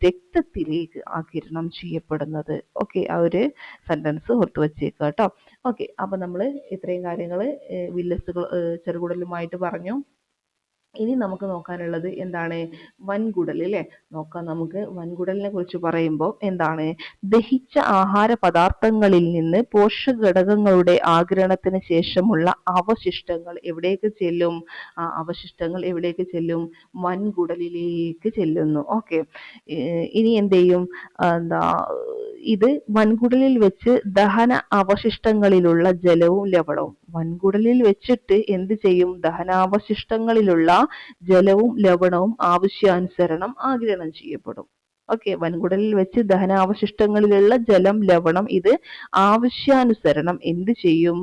രക്തത്തിലേക്ക് ആഗിരണം ചെയ്യപ്പെടുന്നത്. ഓക്കെ, ആ ഒരു സെന്റൻസ് ഓർത്തു വെച്ചേക്കുക കേട്ടോ. ഓക്കെ, അപ്പൊ നമ്മൾ ഇത്രയും കാര്യങ്ങൾ വില്ലസുകൾ ചെറുകുടലുമായിട്ട് പറഞ്ഞു. ഇനി നമുക്ക് നോക്കാനുള്ളത് എന്താണ്? വൻകുടൽ അല്ലെ. നോക്കാം നമുക്ക്. വൻകുടലിനെ കുറിച്ച് പറയുമ്പോൾ എന്താണ്? ദഹിച്ച ആഹാര പദാർത്ഥങ്ങളിൽ നിന്ന് പോഷകഘടകങ്ങളുടെ ആഗിരണത്തിന് ശേഷമുള്ള അവശിഷ്ടങ്ങൾ എവിടേക്ക് ചെല്ലും? അവശിഷ്ടങ്ങൾ എവിടേക്ക് ചെല്ലും? വൻകുടലിലേക്ക് ചെല്ലുന്നു. ഓക്കെ, ഇനി എന്ത് ചെയ്യും? ഇത് വൻകുടലിൽ വെച്ച് ദഹന അവശിഷ്ടങ്ങളിലുള്ള ജലവും ലവണവും വൻകുടലിൽ വെച്ചിട്ട് എന്ത് ചെയ്യും? ദഹനാവശിഷ്ടങ്ങളിലുള്ള ജലവും ലവണവും ആവശ്യാനുസരണം ആഗിരണം ചെയ്യപ്പെടും. ഓക്കെ, വൻകുടലിൽ വെച്ച് ദഹനാവശിഷ്ടങ്ങളിലുള്ള ജലം, ലവണം ഇത് ആവശ്യാനുസരണം എന്ത് ചെയ്യും?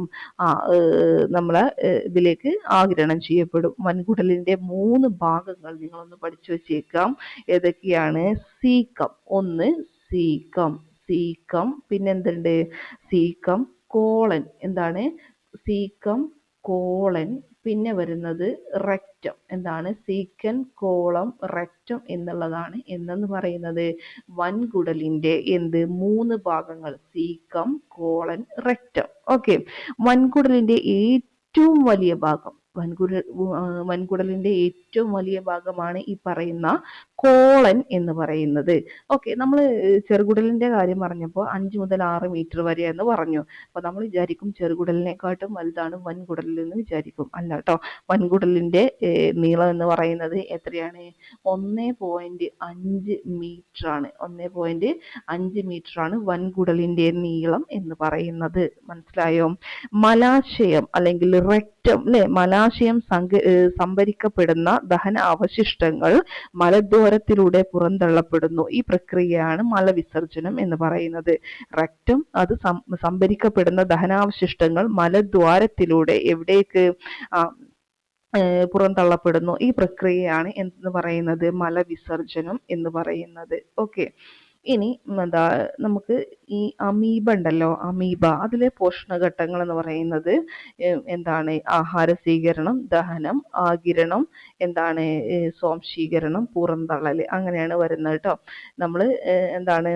നമ്മളെ ഇതിലേക്ക് ആഗിരണം ചെയ്യപ്പെടും. വൻകുടലിന്റെ 3 ഭാഗങ്ങൾ നിങ്ങളൊന്ന് പഠിച്ചു വെച്ചേക്കാം. ഏതൊക്കെയാണ്? സീക്കം. ഒന്ന് സീക്കം. പിന്നെന്തുണ്ട്? Caecum, colon. എന്താണ്? Caecum, colon. പിന്നെ വരുന്നത് റെക്റ്റം. എന്താണ്? സീക്കൻ, കോളം, റെക്റ്റം എന്നുള്ളതാണ് എന്തെന്ന് പറയുന്നത്? വൻകുടലിന്റെ 3 ഭാഗങ്ങൾ. Caecum, colon, rectum. ഓക്കെ, വൻകുടലിന്റെ ഏറ്റവും വലിയ ഭാഗം വൻകുടലിന്റെ ഏറ്റവും വലിയ ഭാഗമാണ് ഈ പറയുന്ന കോളൻ എന്ന് പറയുന്നത്. ഓക്കെ, നമ്മൾ ചെറുകുടലിന്റെ കാര്യം പറഞ്ഞപ്പോൾ 5 മുതൽ 6 മീറ്റർ വരെ എന്ന് പറഞ്ഞു. അപ്പൊ നമ്മൾ വിചാരിക്കും ചെറുകുടലിനെക്കാട്ടും വലുതാണ് വൻകുടലിൽ എന്ന് വിചാരിക്കും. അല്ല കേട്ടോ, വൻകുടലിന്റെ നീളം എന്ന് പറയുന്നത് എത്രയാണ്? 1.5 മീറ്റർ ആണ്. 1.5 മീറ്റർ ആണ് വൻകുടലിന്റെ നീളം എന്ന് പറയുന്നത്. മനസ്സിലായോ? മലാശയം അല്ലെങ്കിൽ റെക്റ്റം അല്ലെ, മലാശയം സംഭരിക്കപ്പെടുന്ന ദഹന അവശിഷ്ടങ്ങൾ മലദ്വാരത്തിലൂടെ പുറന്തള്ളപ്പെടുന്നു. ഈ പ്രക്രിയയാണ് മലവിസർജനം എന്ന് പറയുന്നത്. റെക്റ്റം അത് സംഭരിക്കപ്പെടുന്ന ദഹനാവശിഷ്ടങ്ങൾ മലദ്വാരത്തിലൂടെ എവിടേക്ക് പുറന്തള്ളപ്പെടുന്നു. ഈ പ്രക്രിയയാണ് എന്ന് പറയുന്നത് മലവിസർജനം എന്ന് പറയുന്നത്. ഓക്കെ, ഇനി എന്താ, നമുക്ക് ഈ അമീബ ഉണ്ടല്ലോ, അമീബ, അതിലെ പോഷണഘട്ടങ്ങൾ എന്ന് പറയുന്നത് എന്താണ്? ആഹാര സ്വീകരണം, ദഹനം, ആഗിരണം, എന്താണ് സ്വാംശീകരണം, പുറന്തള്ളൽ, അങ്ങനെയാണ് വരുന്നത് കേട്ടോ. നമ്മൾ എന്താണ്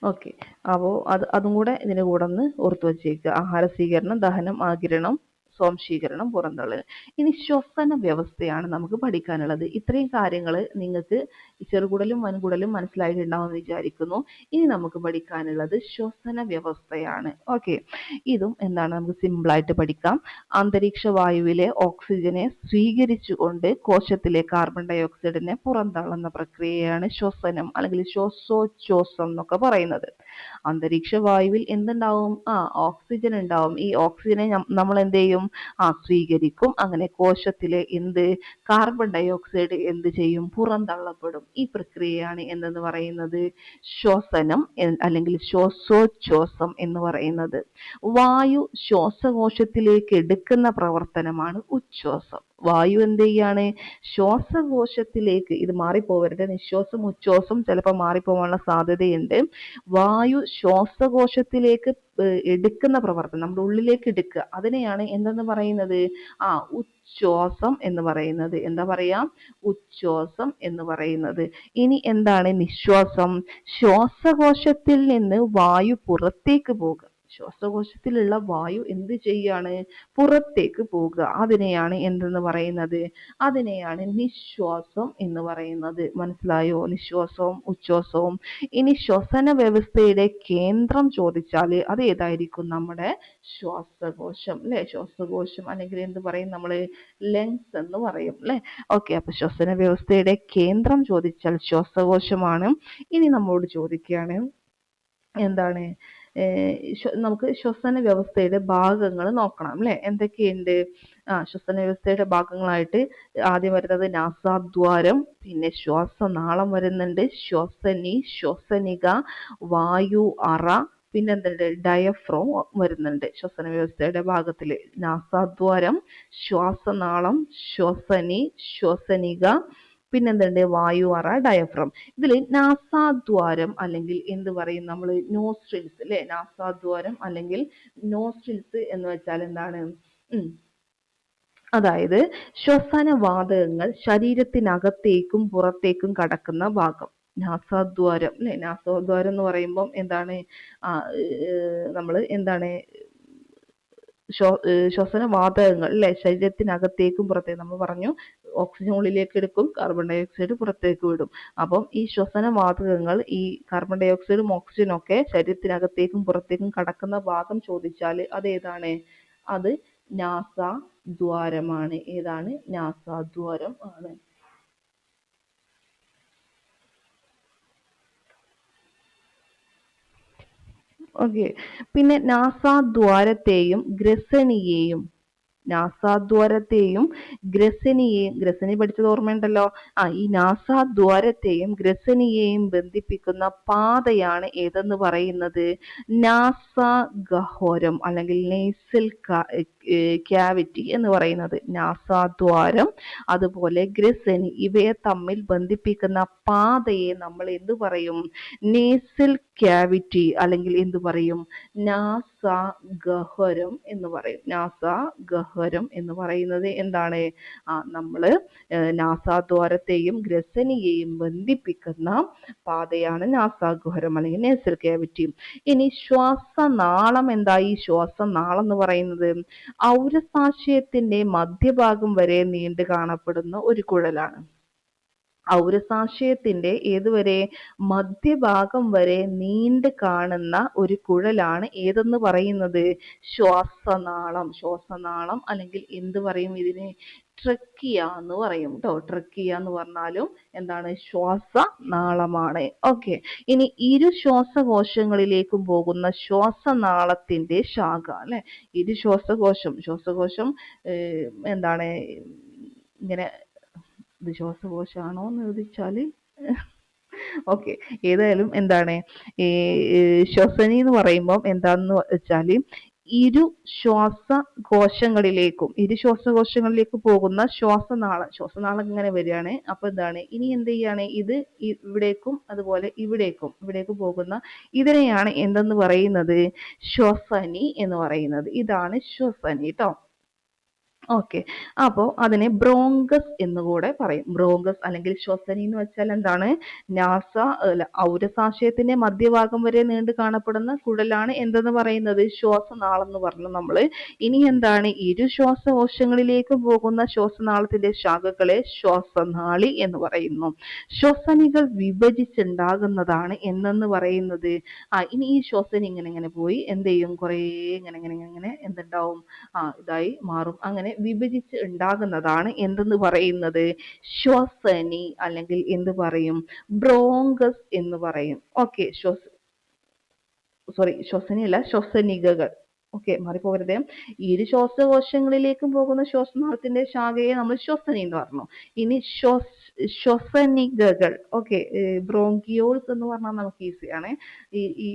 ഓക്കെ, അപ്പോൾ അതും കൂടെ ഇതിൻ്റെ കൂടെ ഒന്ന് ഓർത്ത് വച്ചേക്കുക. ആഹാര സ്വീകരണം, ദഹനം, ആഗിരണം, സ്വാംശീകരണം, പുറന്തള്ളൽ. ഇനി ശ്വസന വ്യവസ്ഥയാണ് നമുക്ക് പഠിക്കാനുള്ളത്. ഇത്രയും കാര്യങ്ങൾ നിങ്ങൾക്ക് ചെറുകുടലും വൻകുടലും മനസ്സിലായിട്ടുണ്ടാവുമെന്ന് വിചാരിക്കുന്നു. ഇനി നമുക്ക് പഠിക്കാനുള്ളത് ശ്വസന വ്യവസ്ഥയാണ്. ഓക്കെ, ഇതും എന്താണ്, നമുക്ക് സിമ്പിളായിട്ട് പഠിക്കാം. അന്തരീക്ഷ വായുവിലെ ഓക്സിജനെ സ്വീകരിച്ചുകൊണ്ട് കോശത്തിലെ കാർബൺ ഡൈ ഓക്സൈഡിനെ പുറന്തള്ളുന്ന പ്രക്രിയയാണ് ശ്വസനം അല്ലെങ്കിൽ ശ്വാസോച്ഛ്വാസം എന്നൊക്കെ പറയുന്നത്. അന്തരീക്ഷ വായുവിൽ എന്തുണ്ടാവും? ഓക്സിജൻ ഉണ്ടാവും. ഈ ഓക്സിജനെ നമ്മൾ എന്ത് ചെയ്യും? സ്വീകരിക്കും. അങ്ങനെ കോശത്തിലെ കാർബൺ ഡൈ ഓക്സൈഡ് എന്ത് ചെയ്യും? പുറന്തള്ളപ്പെടും. ഈ പ്രക്രിയയാണ് എന്തെന്ന് പറയുന്നത്? ശ്വസനം അല്ലെങ്കിൽ ശ്വാസോച്ഛ്വാസം എന്ന് പറയുന്നത്. വായു ശ്വാസകോശത്തിലേക്ക് എടുക്കുന്ന പ്രവർത്തനമാണ് ഉച്ഛ്വാസം. വായു എന്ത് ചെയ്യാണ്? ശ്വാസകോശത്തിലേക്ക്, ഇത് മാറിപ്പോവരുത്, നിശ്വാസം ഉച്ഛ്വാസം ചിലപ്പോൾ മാറിപ്പോവാനുള്ള സാധ്യതയുണ്ട്. വായു ശ്വാസകോശത്തിലേക്ക് എടുക്കുന്ന പ്രവർത്തനം, നമ്മുടെ ഉള്ളിലേക്ക് എടുക്കുക, അതിനെയാണ് എന്തെന്ന് പറയുന്നത്? ഉച്ഛ്വാസം എന്ന് പറയുന്നത്. എന്താ പറയാ? ഉച്ഛ്വാസം എന്ന് പറയുന്നത്. ഇനി എന്താണ് നിശ്വാസം? ശ്വാസകോശത്തിൽ നിന്ന് വായു പുറത്തേക്ക് പോകുക. ശ്വാസകോശത്തിലുള്ള വായു എന്ത് ചെയ്യാണ്? പുറത്തേക്ക് പോകുക. അതിനെയാണ് എന്തെന്ന് പറയുന്നത്? അതിനെയാണ് നിശ്വാസം എന്ന് പറയുന്നത്. മനസ്സിലായോ? നിശ്വാസവും ഉച്ഛ്വാസവും. ഇനി ശ്വസന വ്യവസ്ഥയുടെ കേന്ദ്രം ചോദിച്ചാൽ അത് ഏതായിരിക്കും? നമ്മുടെ ശ്വാസകോശം അല്ലെ? ശ്വാസകോശം അല്ലെങ്കിൽ എന്ത് പറയും നമ്മൾ? ലങ്സ് എന്ന് പറയും അല്ലെ? ഓക്കെ, അപ്പൊ ശ്വസന വ്യവസ്ഥയുടെ കേന്ദ്രം ചോദിച്ചാൽ ശ്വാസകോശമാണ്. ഇനി നമ്മളോട് ചോദിക്കുകയാണ് എന്താണ്, നമുക്ക് ശ്വസന വ്യവസ്ഥയുടെ ഭാഗങ്ങൾ നോക്കണം അല്ലെ? എന്തൊക്കെയുണ്ട്? ശ്വസന വ്യവസ്ഥയുടെ ഭാഗങ്ങളായിട്ട് ആദ്യം വരുന്നത് നാസാദ്വാരം, പിന്നെ ശ്വാസനാളം വരുന്നുണ്ട്, ശ്വസനി, ശ്വസനിക, വായു അറ, പിന്നെ എന്തുണ്ട്? ഡയഫ്രോം വരുന്നുണ്ട് ശ്വസന വ്യവസ്ഥയുടെ ഭാഗത്തിൽ. നാസാദ്വാരം, ശ്വാസനാളം, ശ്വസനി, ശ്വസനിക, പിന്നെന്തുണ്ട്? വായു അറ, ഡയഫ്രം. ഇതിൽ നാസാദ്വാരം അല്ലെങ്കിൽ എന്ത് പറയും നമ്മൾ? നോസ്ട്രിൽസ് അല്ലെ? നാസാദ്വാരം അല്ലെങ്കിൽ നോസ്ട്രിൽസ് എന്ന് വെച്ചാൽ എന്താണ്? അതായത് ശ്വസനവാതകങ്ങൾ ശരീരത്തിനകത്തേക്കും പുറത്തേക്കും കടക്കുന്ന ഭാഗം. നാസാദ്വാരം അല്ലെ? നാസാദ്വാരം എന്ന് പറയുമ്പം എന്താണ്? നമ്മൾ എന്താണ്? ശ്വസനവാതകങ്ങൾ അല്ലെ? ശരീരത്തിനകത്തേക്കും പുറത്തേക്കും, നമ്മൾ പറഞ്ഞു ഓക്സിജൻ ഉള്ളിലേക്ക് എടുക്കും, കാർബൺ ഡൈ ഓക്സൈഡ് പുറത്തേക്ക് വിടും. അപ്പം ഈ ശ്വസനവാതകങ്ങൾ, ഈ കാർബൺ ഡൈ ഓക്സൈഡും ഓക്സിജനും ഒക്കെ ശരീരത്തിനകത്തേക്കും പുറത്തേക്കും കടക്കുന്ന ഭാഗം ചോദിച്ചാൽ അത് ഏതാണ്? അത് നാസാദ്വാരമാണ്. ഏതാണ്? നാസാദ്വാരം ആണ്. ഓക്കെ, പിന്നെ നാസാദ്വാരത്തെയും ഗ്രസനിയെയും ഗ്രസനി പഠിച്ചത് ഓർമ്മയുണ്ടല്ലോ. ഈ നാസാദ്വാരത്തെയും ഗ്രസനിയെയും ബന്ധിപ്പിക്കുന്ന പാതയാണ് ഏതെന്ന് പറയുന്നത്? നാസാഗഹ്വരം അല്ലെങ്കിൽ നേസൽ ക്യാവിറ്റി എന്ന് പറയുന്നത്. നാസാദ്വാരം അതുപോലെ ഗ്രസനി ഇവയെ തമ്മിൽ ബന്ധിപ്പിക്കുന്ന പാതയെ നമ്മൾ എന്ത് പറയും? നേസൽ ക്യാവിറ്റി അല്ലെങ്കിൽ എന്ത് പറയും? നാസാഗഹ്വരം എന്ന് പറയും. നാസാഗഹ്വരം എന്ന് പറയുന്നത് എന്താണ്? നമ്മള് നാസാദ്വാരത്തെയും ഗ്രസനിയെയും ബന്ധിപ്പിക്കുന്ന പാതയാണ് നാസാഗഹ്വരം അല്ലെങ്കിൽ നേസൽ ക്യാവിറ്റി. ഇനി ശ്വാസനാളം എന്തായി? ശ്വാസനാളം എന്ന് പറയുന്നത് ഔരസാശയത്തിന്റെ മധ്യഭാഗം വരെ നീണ്ടു കാണപ്പെടുന്ന ഒരു കുഴലാണ്. ഔരസാശയത്തിന്റെ ഏതുവരെ? മധ്യഭാഗം വരെ നീണ്ട് കാണുന്ന ഒരു കുഴലാണ് ഏതെന്ന് പറയുന്നത്? ശ്വാസനാളം. ശ്വാസനാളം അല്ലെങ്കിൽ എന്ത് പറയും ഇതിനെ? ട്രക്കിയ എന്ന് പറയും ട്ടോ. ട്രക്കിയ എന്ന് പറഞ്ഞാലും എന്താണ്? ശ്വാസനാളമാണ്. ഓക്കെ. ഇനി ഇരു ശ്വാസകോശങ്ങളിലേക്കും പോകുന്ന ശ്വാസനാളത്തിന്റെ ശാഖ അല്ലെ. ഇരു ശ്വാസകോശം എന്താണ് ഇങ്ങനെ ഇത് ശ്വാസകോശമാണോ എന്ന് ചോദിച്ചാല് ഓക്കെ, ഏതായാലും എന്താണ് ഈ ശ്വസനി എന്ന് പറയുമ്പോൾ എന്താന്ന് വെച്ചാല് ഇരു ശ്വാസകോശങ്ങളിലേക്ക് പോകുന്ന ശ്വാസനാളം ഇങ്ങനെ വരികയാണ്. അപ്പൊ എന്താണ് ഇനി എന്ത് ചെയ്യാണ്? ഇത് ഇവിടേക്കും അതുപോലെ ഇവിടേക്കും പോകുന്ന ഇതിനെയാണ് എന്തെന്ന് പറയുന്നത്? ശ്വസനി എന്ന് പറയുന്നത്. ഇതാണ് ശ്വസനി ട്ടോ. ഓക്കെ, അപ്പോൾ അതിനെ ബ്രോങ്കസ് എന്നുകൂടെ പറയും. ബ്രോങ്കസ് അല്ലെങ്കിൽ ശ്വസനി എന്ന് വെച്ചാൽ എന്താണ്? ഔരസാശയത്തിന്റെ മധ്യഭാഗം വരെ നീണ്ടു കാണപ്പെടുന്ന കുഴലാണ് എന്തെന്ന് പറയുന്നത്? ശ്വാസനാളം എന്ന് പറഞ്ഞു നമ്മള്. ഇനി എന്താണ്? ഇരു ശ്വാസകോശങ്ങളിലേക്ക് പോകുന്ന ശ്വാസനാളത്തിന്റെ ശാഖകളെ ശ്വാസനാളി എന്ന് പറയുന്നു. ശ്വസനികൾ വിഭജിച്ചുണ്ടാകുന്നതാണ് എന്നെന്ന് പറയുന്നത്. ഇനി ഈ ശ്വസനി ഇങ്ങനെ പോയി എന്ത് ചെയ്യും? കുറേ ഇങ്ങനെ എന്തുണ്ടാവും? ഇതായി മാറും. അങ്ങനെ വിഭജിച്ച് ഉണ്ടാകുന്നതാണ് എന്തെന്ന് പറയുന്നത്? ശ്വസനി അല്ലെങ്കിൽ എന്ത് പറയും? ബ്രോങ്കസ് എന്ന് പറയും. ഓക്കെ, ശ്വസനി അല്ല, ശ്വസനികകൾ. ഓക്കെ, മാറിപ്പോകരുതേ. ഇരു ശ്വാസകോശങ്ങളിലേക്കും പോകുന്ന ശ്വാസനാളത്തിന്റെ ശാഖയെ നമ്മൾ ശ്വസനി എന്ന് പറഞ്ഞു. ഇനി ശ്വസനികകൾ. ഓക്കെ, ബ്രോങ്കിയോൾസ് എന്ന് പറഞ്ഞാൽ നമുക്ക് ഈസിയാണ്. ഈ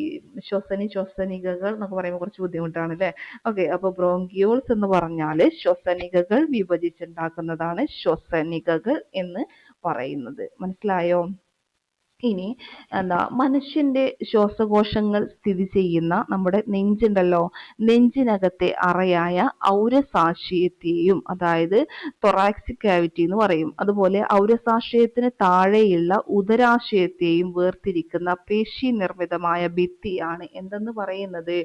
ശ്വസനികകൾ എന്നൊക്കെ പറയുമ്പോൾ കുറച്ച് ബുദ്ധിമുട്ടാണ് അല്ലേ? ഓക്കെ, അപ്പൊ ബ്രോങ്കിയോൾസ് എന്ന് പറഞ്ഞാല് ശ്വസനികകൾ വിഭജിച്ചുണ്ടാക്കുന്നതാണ് ശ്വസനികകൾ എന്ന് പറയുന്നത്. മനസ്സിലായോ? ഇനി മനുഷ്യന്റെ ശ്വാസകോശങ്ങൾ സ്ഥിതി ചെയ്യുന്ന നമ്മുടെ നെഞ്ചുണ്ടല്ലോ, നെഞ്ചിനകത്തെ അറയായ ഔരസാശയത്തെയും അതായത് തൊറാക്സിക് ക്യാവിറ്റി എന്ന് പറയും. അതുപോലെ ഔരസാശയത്തിന് താഴെയുള്ള ഉദരാശയത്തെയും വേർതിരിക്കുന്ന പേശി നിർമ്മിതമായ ഭിത്തിയാണ് എന്തെന്ന് പറയുന്നത്?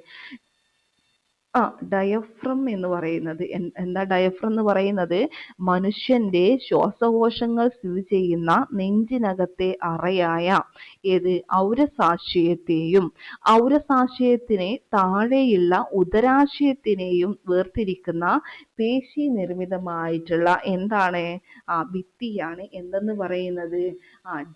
ഡയഫ്രം എന്ന് പറയുന്നത്. എന്താ ഡയഫ്രം എന്ന് പറയുന്നത്? മനുഷ്യന്റെ ശ്വാസകോശങ്ങൾ സ്ഥിതി ചെയ്യുന്ന നെഞ്ചിനകത്തെ അറയായ ഔരസാശയത്തെയും ഔരസാശയത്തിന് താഴെയുള്ള ഉദരാശയത്തിനെയും വേർതിരിക്കുന്ന പേശി നിർമ്മിതമായിട്ടുള്ള എന്താണ്? ഭിത്തിയാണ് എന്തെന്ന് പറയുന്നത്?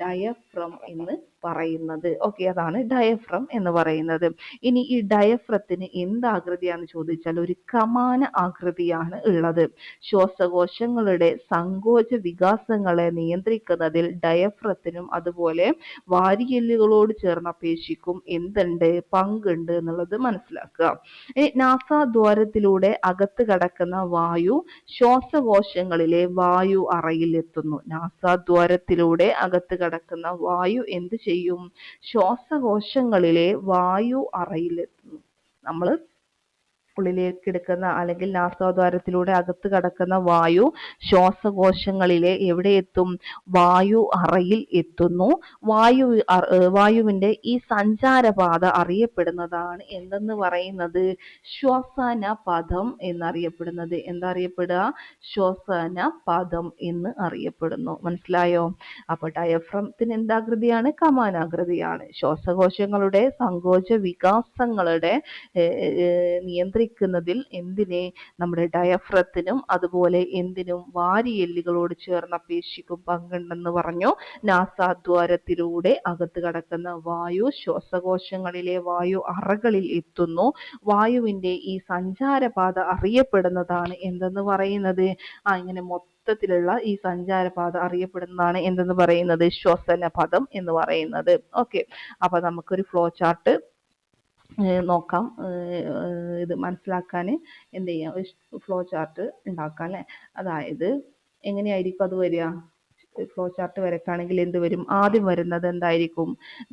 ഡയഫ്രം എന്ന് പറയുന്നത്. ഓക്കെ, അതാണ് ഡയഫ്രം എന്ന് പറയുന്നത്. ഇനി ഈ ഡയഫ്രത്തിന് എന്താകൃതിയാണെന്ന് ചോദിച്ചാൽ ഒരു കമാന ആകൃതിയാണ് ഉള്ളത്. ശ്വാസകോശങ്ങളുടെ സങ്കോച വികാസങ്ങളെ നിയന്ത്രിക്കുന്നതിൽ ഡയഫ്രത്തിനും അതുപോലെ വാരിയെല്ലുകളോട് ചേർന്ന പേശിക്കും എന്തുണ്ട്? പങ്കുണ്ട് എന്നുള്ളത് മനസ്സിലാക്കുക. ഇനി നാസാദ്വാരത്തിലൂടെ അകത്ത് കടക്കുന്ന വായു ശ്വാസകോശങ്ങളിലെ വായു അറയിൽ എത്തുന്നു. നാസാദ്വാരത്തിലൂടെ അകത്ത് കടക്കുന്ന വായു എന്ത് ചെയ്യും? ശ്വാസകോശങ്ങളിലെ വായു അറയിലെത്തുന്നു. നമ്മൾ ഉള്ളിലേക്ക് എടുക്കുന്ന അല്ലെങ്കിൽ നാസാദ്വാരത്തിലൂടെ അകത്ത് കടക്കുന്ന വായു ശ്വാസകോശങ്ങളിലെ എവിടെ എത്തും? വായു അറയിൽ എത്തുന്നു. വായുവിന്റെ ഈ സഞ്ചാരപാത അറിയപ്പെടുന്നതാണ് എന്തെന്ന് പറയുന്നത്? ശ്വസനപഥം എന്നറിയപ്പെടുന്നത്. എന്താ അറിയപ്പെടുക? ശ്വസനപഥം എന്ന് അറിയപ്പെടുന്നു. മനസ്സിലായോ? അപ്പൊ ഡയഫ്രത്തിന് എന്താകൃതിയാണ്? കമാനാകൃതിയാണ്. ശ്വാസകോശങ്ങളുടെ സങ്കോച വികാസങ്ങളുടെ നിയന്ത്രിക്കുന്നതിൽ എന്തിനെ? നമ്മുടെ ഡയഫ്രത്തിനും അതുപോലെ എന്തിനും? വാരിയെല്ലുകളോട് ചേർന്ന പേശിക്കും പങ്കുണ്ടെന്ന് പറഞ്ഞു. നാസാദ്വാരത്തിലൂടെ അകത്ത് കടക്കുന്ന വായു ശ്വാസകോശങ്ങളിലെ വായു അറകളിൽ എത്തുന്നു. വായുവിന്റെ ഈ സഞ്ചാരപാത അറിയപ്പെടുന്നതാണ് എന്തെന്ന് പറയുന്നത്? ഇങ്ങനെ മൊത്തത്തിലുള്ള ഈ സഞ്ചാരപാത അറിയപ്പെടുന്നതാണ് എന്തെന്ന് പറയുന്നത്? ശ്വസനപഥം എന്ന് പറയുന്നത്. ഓക്കെ, അപ്പൊ നമുക്കൊരു ഫ്ലോ ചാർട്ട് നോക്കാം. ഇത് മനസ്സിലാക്കാൻ എന്ത് ചെയ്യാം? ഫ്ലോ ചാർട്ട് ഉണ്ടാക്കാം അല്ലെ. അതായത് എങ്ങനെയായിരിക്കും അത് വരിക? ഫ്ലോ ചാർട്ട് വരയ്ക്കുകയാണെങ്കിൽ എന്ത് വരും? ആദ്യം വരുന്നത് എന്തായിരിക്കും?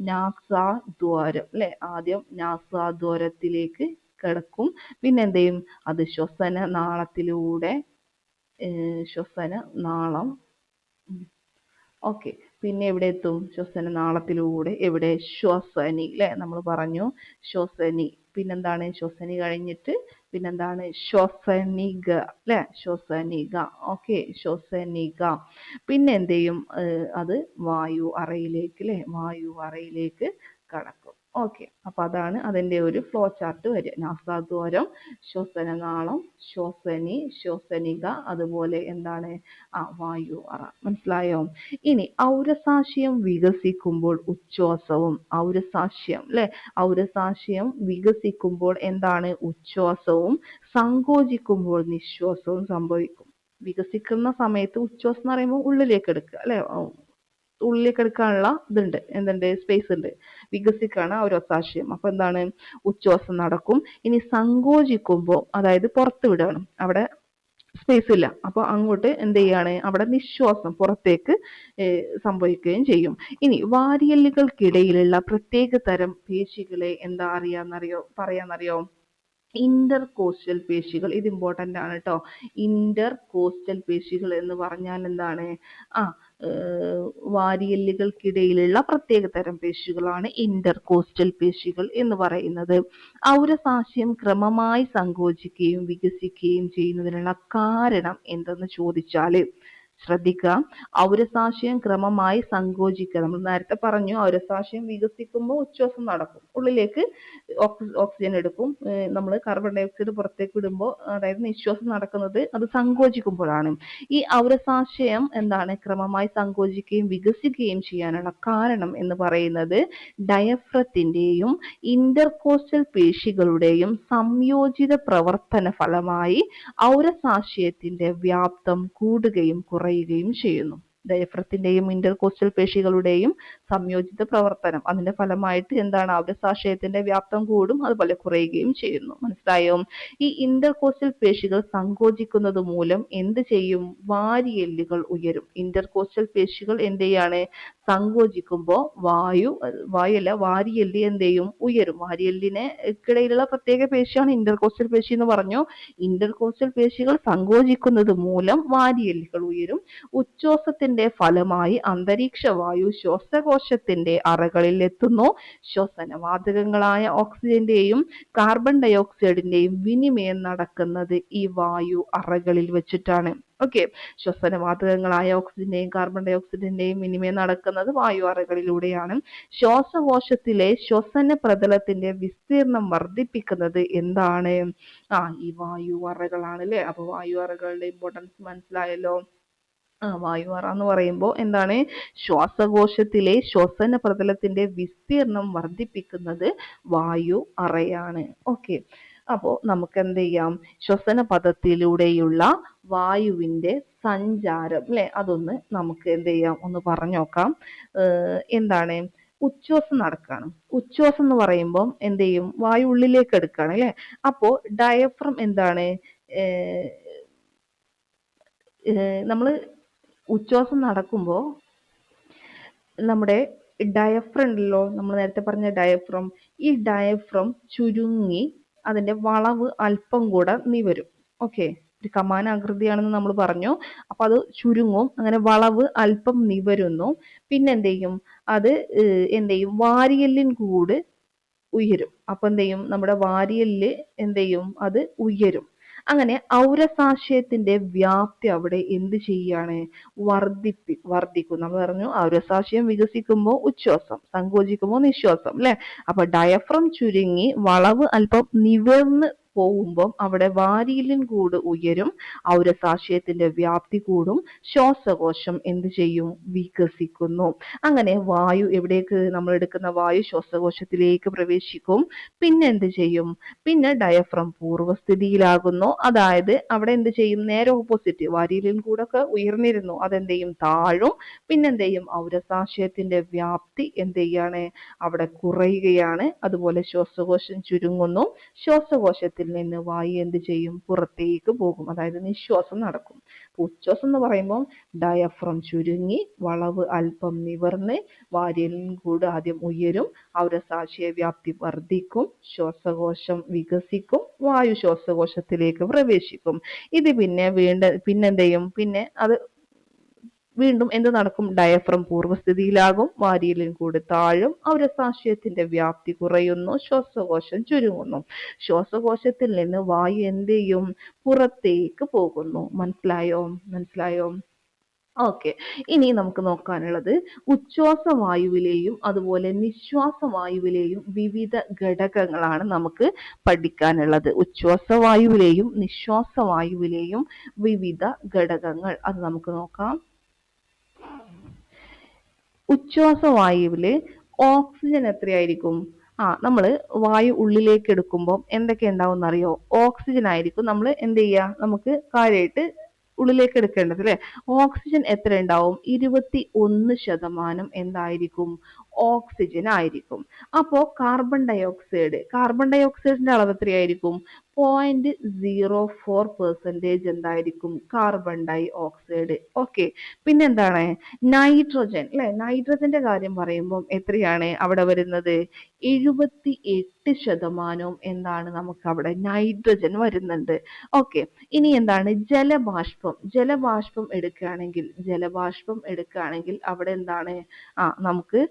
നാസാദ്വാരം അല്ലെ. ആദ്യം നാസാദ്വാരത്തിലേക്ക് കിടക്കും. പിന്നെ എന്ത് ചെയ്യും, അത് ശ്വസന നാളത്തിലൂടെ ശ്വസന നാളം ഓക്കെ, പിന്നെ എവിടെ എത്തും, ശ്വസന നാളത്തിലൂടെ എവിടെ, ശ്വസനി അല്ലെ, നമ്മൾ പറഞ്ഞു ശ്വസനി. പിന്നെന്താണ് ശ്വസനി കഴിഞ്ഞിട്ട് പിന്നെന്താണ് ശ്വസനിക അല്ലെ, ശ്വസനിക. ഓക്കെ, ശ്വസനിക. പിന്നെ എന്ത് ചെയ്യും, അത് വായു അറയിലേക്ക് അല്ലെ, വായു അറയിലേക്ക് കടക്കും. ഓക്കെ, അപ്പൊ അതാണ് അതിന്റെ ഒരു ഫ്ലോ ചാർട്ട് വരിക. നാസാദ്വാരം, ശ്വസനനാളം, ശ്വസനി, ശ്വസനിക, അതുപോലെ എന്താണ് വായു അറ. മനസ്സിലായോ? ഇനി ഔരസാശയം വികസിക്കുമ്പോൾ ഉച്ഛ്വാസവും, ഔരസാശയം അല്ലെ, ഔരസാശയം വികസിക്കുമ്പോൾ എന്താണ് ഉച്ഛ്വാസവും, സങ്കോചിക്കുമ്പോൾ നിശ്വാസവും സംഭവിക്കും. വികസിക്കുന്ന സമയത്ത് ഉച്ഛ്വാസം എന്ന് പറയുമ്പോൾ ഉള്ളിലേക്ക് എടുക്കുക അല്ലെ, ഉള്ളിലേക്ക് എടുക്കാനുള്ള ഇതുണ്ട്, എന്തുണ്ട്, സ്പേസ് ഉണ്ട്. വികസിക്കാണ് ഔരസാശയം. അപ്പൊ എന്താണ്, ഉച്ഛ്വാസം നടക്കും. ഇനി സങ്കോചിക്കുമ്പോൾ, അതായത് പുറത്ത് വിടണം, അവിടെ സ്പേസ് ഇല്ല, അപ്പൊ അങ്ങോട്ട് എന്ത് ചെയ്യാണ്, അവിടെ നിശ്വാസം പുറത്തേക്ക് സംഭവിക്കുകയും ചെയ്യും. ഇനി വാരിയെല്ലുകൾക്കിടയിലുള്ള പ്രത്യേക തരം പേശികളെ എന്താ പറയാന്നറിയോ, ഇന്റർകോസ്റ്റൽ പേശികൾ. ഇത് ഇമ്പോർട്ടന്റ് ആണ് കേട്ടോ. ഇന്റർകോസ്റ്റൽ പേശികൾ എന്ന് പറഞ്ഞാൽ എന്താണ്, വാരിയെല്ലുകൾക്കിടയിലുള്ള പ്രത്യേക തരം പേശികളാണ് ഇന്റർകോസ്റ്റൽ പേശികൾ എന്ന് പറയുന്നത്. ഔരസാശയം ക്രമമായി സങ്കോചിക്കുകയും വികസിക്കുകയും ചെയ്യുന്നതിനുള്ള കാരണം എന്തെന്ന് ചോദിച്ചാൽ ശ്രദ്ധിക്കുക, ഔരസാശയം ക്രമമായി സങ്കോചിക്കുക. നമ്മൾ നേരത്തെ പറഞ്ഞു, ഔരസാശയം വികസിക്കുമ്പോൾ ഉച്ഛ്വാസം നടക്കും, ഉള്ളിലേക്ക് ഓക്സിജൻ എടുക്കും, നമ്മൾ കാർബൺ ഡൈ ഓക്സൈഡ് പുറത്തേക്ക് വിടുമ്പോൾ, അതായത് നിശ്വാസം നടക്കുന്നത് അത് സങ്കോചിക്കുമ്പോഴാണ്. ഈ ഔരസാശയം എന്താണ് ക്രമമായി സങ്കോചിക്കുകയും വികസിക്കുകയും ചെയ്യാനുള്ള കാരണം എന്ന് പറയുന്നത് ഡയഫ്രത്തിന്റെയും ഇന്റർകോസ്റ്റൽ പേശികളുടെയും സംയോജിത പ്രവർത്തന ഫലമായി ഔരസാശയത്തിന്റെ വ്യാപ്തം കൂടുകയും കുറയുകയും ചെയ്യുന്നു. ഡയഫ്രത്തിന്റെയും ഇന്റർകോസ്റ്റൽ പേശികളുടെയും സംയോജിത പ്രവർത്തനം, അതിന്റെ ഫലമായിട്ട് എന്താണ്, ഔരസാശയത്തിന്റെ വ്യാപ്തം കൂടും, അതുപോലെ കുറയുകയും ചെയ്യുന്നു. മനസ്സിലായോ? ഈ ഇന്റർകോസ്റ്റൽ പേശികൾ സങ്കോചിക്കുന്നത് മൂലം എന്ത് ചെയ്യും, വാരിയെല്ലുകൾ ഉയരും. ഇന്റർകോസ്റ്റൽ പേശികൾ എന്ത് ചെയ്യാണ്, സങ്കോചിക്കുമ്പോൾ വാരിയെല്ല് എന്ത് ചെയ്യും, ഉയരും. വാരിയെല്ലിന് ഇടയിലുള്ള പ്രത്യേക പേശിയാണ് ഇന്റർകോസ്റ്റൽ പേശി എന്ന് പറഞ്ഞു. ഇന്റർകോസ്റ്റൽ പേശികൾ സങ്കോചിക്കുന്നത് മൂലം വാരിയെല്ലുകൾ ഉയരും. ഉച്ഛ്വാസത്തിന്റെ ഫലമായി അന്തരീക്ഷ വായു ശ്വാസകോശത്തിന്റെ അറകളിൽ എത്തുന്നു. ശ്വസനവാതകങ്ങളായ ഓക്സിജന്റെയും കാർബൺ ഡൈ ഓക്സൈഡിന്റെയും വിനിമയം നടക്കുന്നത് ഈ വായു അറകളിൽ വെച്ചിട്ടാണ്. ഓക്കെ, ശ്വസനവാതകങ്ങളായ ഓക്സിജന്റെയും കാർബൺ ഡൈ ഓക്സൈഡിന്റെയും വിനിമയം നടക്കുന്നത് വായു അറകളിലൂടെയാണ്. ശ്വാസകോശത്തിലെ ശ്വസന പ്രതലത്തിന്റെ വിസ്തീർണം വർദ്ധിപ്പിക്കുന്നത് എന്താണ്, ഈ വായു അറകളാണ് അല്ലെ. അപ്പൊ വായു അറകളുടെ ഇമ്പോർട്ടൻസ് മനസ്സിലായല്ലോ. വായു അറ എന്ന് പറയുമ്പോൾ എന്താണ്, ശ്വാസകോശത്തിലെ ശ്വസന പ്രതലത്തിന്റെ വിസ്തീർണം വർദ്ധിപ്പിക്കുന്നത് വായു അറയാണ്. ഓക്കെ, അപ്പോൾ നമുക്ക് എന്ത് ചെയ്യാം, ശ്വസന പദത്തിലൂടെയുള്ള വായുവിന്റെ സഞ്ചാരം അല്ലെ, അതൊന്ന് നമുക്ക് എന്ത് ചെയ്യാം, ഒന്ന് പറഞ്ഞു നോക്കാം. എന്താണ്, ഉച്ഛ്വാസം നടക്കുകയാണ്. ഉച്ഛ്വാസം എന്ന് പറയുമ്പോൾ എന്ത് ചെയ്യും, വായു ഉള്ളിലേക്ക് എടുക്കുകയാണ് അല്ലെ. അപ്പോ ഡയഫ്രം എന്താണ്, നമ്മൾ ഉച്ഛ്വാസം നടക്കുമ്പോൾ നമ്മുടെ ഡയഫ്രം ഉണ്ടല്ലോ, നമ്മൾ നേരത്തെ പറഞ്ഞ ഡയഫ്രം, ഈ ഡയഫ്രം ചുരുങ്ങി അതിന്റെ വളവ് അല്പം കൂടെ നിവരും. ഓക്കെ, ഒരു കമാനാകൃതിയാണെന്ന് നമ്മൾ പറഞ്ഞു. അപ്പൊ അത് ചുരുങ്ങും, അങ്ങനെ വളവ് അല്പം നിവരുന്നു. പിന്നെ എന്ത് ചെയ്യും, അത് എന്ത് ചെയ്യും, വാരിയെല്ലിൻ കൂട് ഉയരും. അപ്പൊ എന്ത് ചെയ്യും, നമ്മുടെ വാരിയെല്ല് എന്ത് ചെയ്യും, അത് ഉയരും. അങ്ങനെ ഔരസാശയത്തിന്റെ വ്യാപ്തി അവിടെ എന്ത് ചെയ്യാണ്, വർദ്ധിക്കും. നമ്മൾ പറഞ്ഞു ഔരസാശയം വികസിക്കുമ്പോൾ ഉച്ഛ്വാസം, സങ്കോചിക്കുമ്പോൾ നിശ്വാസം അല്ലെ. അപ്പൊ ഡയഫ്രം ചുരുങ്ങി വളവ് അല്പം നിവർന്ന് പോകുമ്പോൾ അവിടെ വാരിയെല്ലിൻ കൂട് ഉയരും, ഔരസാശയത്തിന്റെ വ്യാപ്തി കൂടും, ശ്വാസകോശം എന്ത് ചെയ്യും, വികസിക്കുന്നു. അങ്ങനെ വായു എവിടേക്ക്, നമ്മൾ എടുക്കുന്ന വായു ശ്വാസകോശത്തിലേക്ക് പ്രവേശിക്കും. പിന്നെ എന്ത് ചെയ്യും, പിന്നെ ഡയഫ്രം പൂർവ്വസ്ഥിതിയിലാകുന്നു. അതായത് അവിടെ എന്ത് ചെയ്യും, നേരെ ഓപ്പോസിറ്റ്, വാരിയെല്ലിൻ കൂടൊക്കെ ഉയർന്നിരുന്നു, അതെന്ത് ചെയ്യും, താഴും. പിന്നെന്ത് ചെയ്യും, ഔരസാശയത്തിന്റെ വ്യാപ്തി എന്ത് ചെയ്യാണ്, അവിടെ കുറയുകയാണ്. അതുപോലെ ശ്വാസകോശം ചുരുങ്ങുന്നു, ശ്വാസകോശത്തിൽ ഉച്ഛ്വാസത്തിൽ നിന്ന് വായു എന്ത് ചെയ്യും? പുറത്തേക്ക് പോകും, അതായത് നിശ്വാസം നടക്കും. ഉച്ഛ്വാസം എന്ന് പറയുമ്പോൾ ഡയഫ്രം ചുരുങ്ങി വളവ് അല്പം നിവർന്ന് വാരിയലിൻ കൂട് ആദ്യം ഉയരും, ഔരസാശയ വ്യാപ്തി വർദ്ധിക്കും, ശ്വാസകോശം വികസിക്കും, വായു ശ്വാസകോശത്തിലേക്ക് പ്രവേശിക്കും. ഇത് പിന്നെന്ത് ചെയ്യും? പിന്നെ അത് വീണ്ടും എന്ത് നടക്കും? ഡയഫ്രം പൂർവ്വസ്ഥിതിയിലാകും, വാരിയലിൻ കൂട് താഴും, ഔരസാശയത്തിന്റെ വ്യാപ്തി കുറയുന്നു, ശ്വാസകോശം ചുരുങ്ങുന്നു. ശ്വാസകോശത്തിൽ നിന്ന് വായു എന്ത് ചെയ്യും? പുറത്തേക്ക് പോകുന്നു. മനസ്സിലായോ? ഓക്കെ. ഇനി നമുക്ക് നോക്കാനുള്ളത് ഉച്ഛ്വാസവായുവിലെയും അതുപോലെ നിശ്വാസവായുവിലെയും വിവിധ ഘടകങ്ങളാണ് നമുക്ക് പഠിക്കാനുള്ളത്. ഉച്ഛ്വാസവായുവിലെയും നിശ്വാസവായുവിലെയും വിവിധ ഘടകങ്ങൾ അത് നമുക്ക് നോക്കാം. ഉച്ഛ്വാസവായുവില് ഓക്സിജൻ എത്രയായിരിക്കും? നമ്മൾ വായു ഉള്ളിലേക്ക് എടുക്കുമ്പോൾ എന്തൊക്കെ ഉണ്ടാവും എന്നറിയോ? ഓക്സിജൻ ആയിരിക്കും നമ്മൾ എന്ത് ചെയ്യുക? നമുക്ക് കാര്യമായിട്ട് ഉള്ളിലേക്ക് എടുക്കേണ്ടത് അല്ലെ? ഓക്സിജൻ എത്ര ഉണ്ടാവും? 21% എന്തായിരിക്കും? ഓക്സിജൻ ആയിരിക്കും. അപ്പോ കാർബൺ ഡയോക്സൈഡിന്റെ അളവ് എത്രയായിരിക്കും? 0.04% എന്തായിരിക്കും? Carbon dioxide. ഓക്കെ. പിന്നെന്താണ്? നൈട്രജൻ അല്ലെ? നൈട്രജന്റെ കാര്യം പറയുമ്പോൾ എത്രയാണ് അവിടെ വരുന്നത്? 78% എന്താണ് നമുക്ക് അവിടെ നൈട്രജൻ വരുന്നുണ്ട്. ഓക്കെ. ഇനി എന്താണ്? ജലബാഷ്പം എടുക്കുകയാണെങ്കിൽ അവിടെ എന്താണ്? നമുക്ക്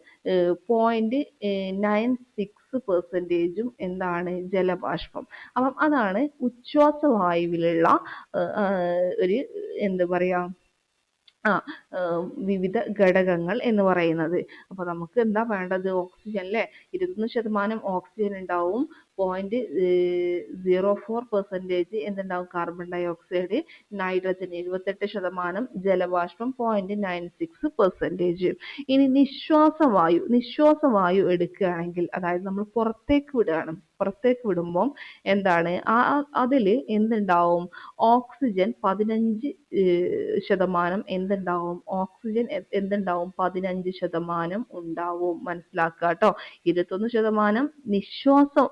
0.96% എന്താണ്? ജലബാഷ്പം. അപ്പം അതാണ് ഉച്ഛ്വാസവായുവിലുള്ള ഒരു എന്താ പറയാ വിവിധ ഘടകങ്ങൾ എന്ന് പറയുന്നത്. അപ്പൊ നമുക്ക് എന്താ വേണ്ടത്? ഓക്സിജൻ അല്ലെ? 21% ഓക്സിജൻ ഉണ്ടാവും, 0.04% എന്തുണ്ടാവും? കാർബൺ ഡൈ ഓക്സൈഡ്, നൈട്രജൻ 78%, ജലബാഷ്പം 0.96%. ഇനി നിശ്വാസവായു എടുക്കുകയാണെങ്കിൽ, അതായത് നമ്മൾ പുറത്തേക്ക് വിടുമ്പോൾ എന്താണ്? അതില് എന്തുണ്ടാവും? ഓക്സിജൻ 15% എന്തുണ്ടാവും? ഓക്സിജൻ എന്തുണ്ടാവും? 15% ഉണ്ടാവും. മനസ്സിലാക്കുക കേട്ടോ. 21%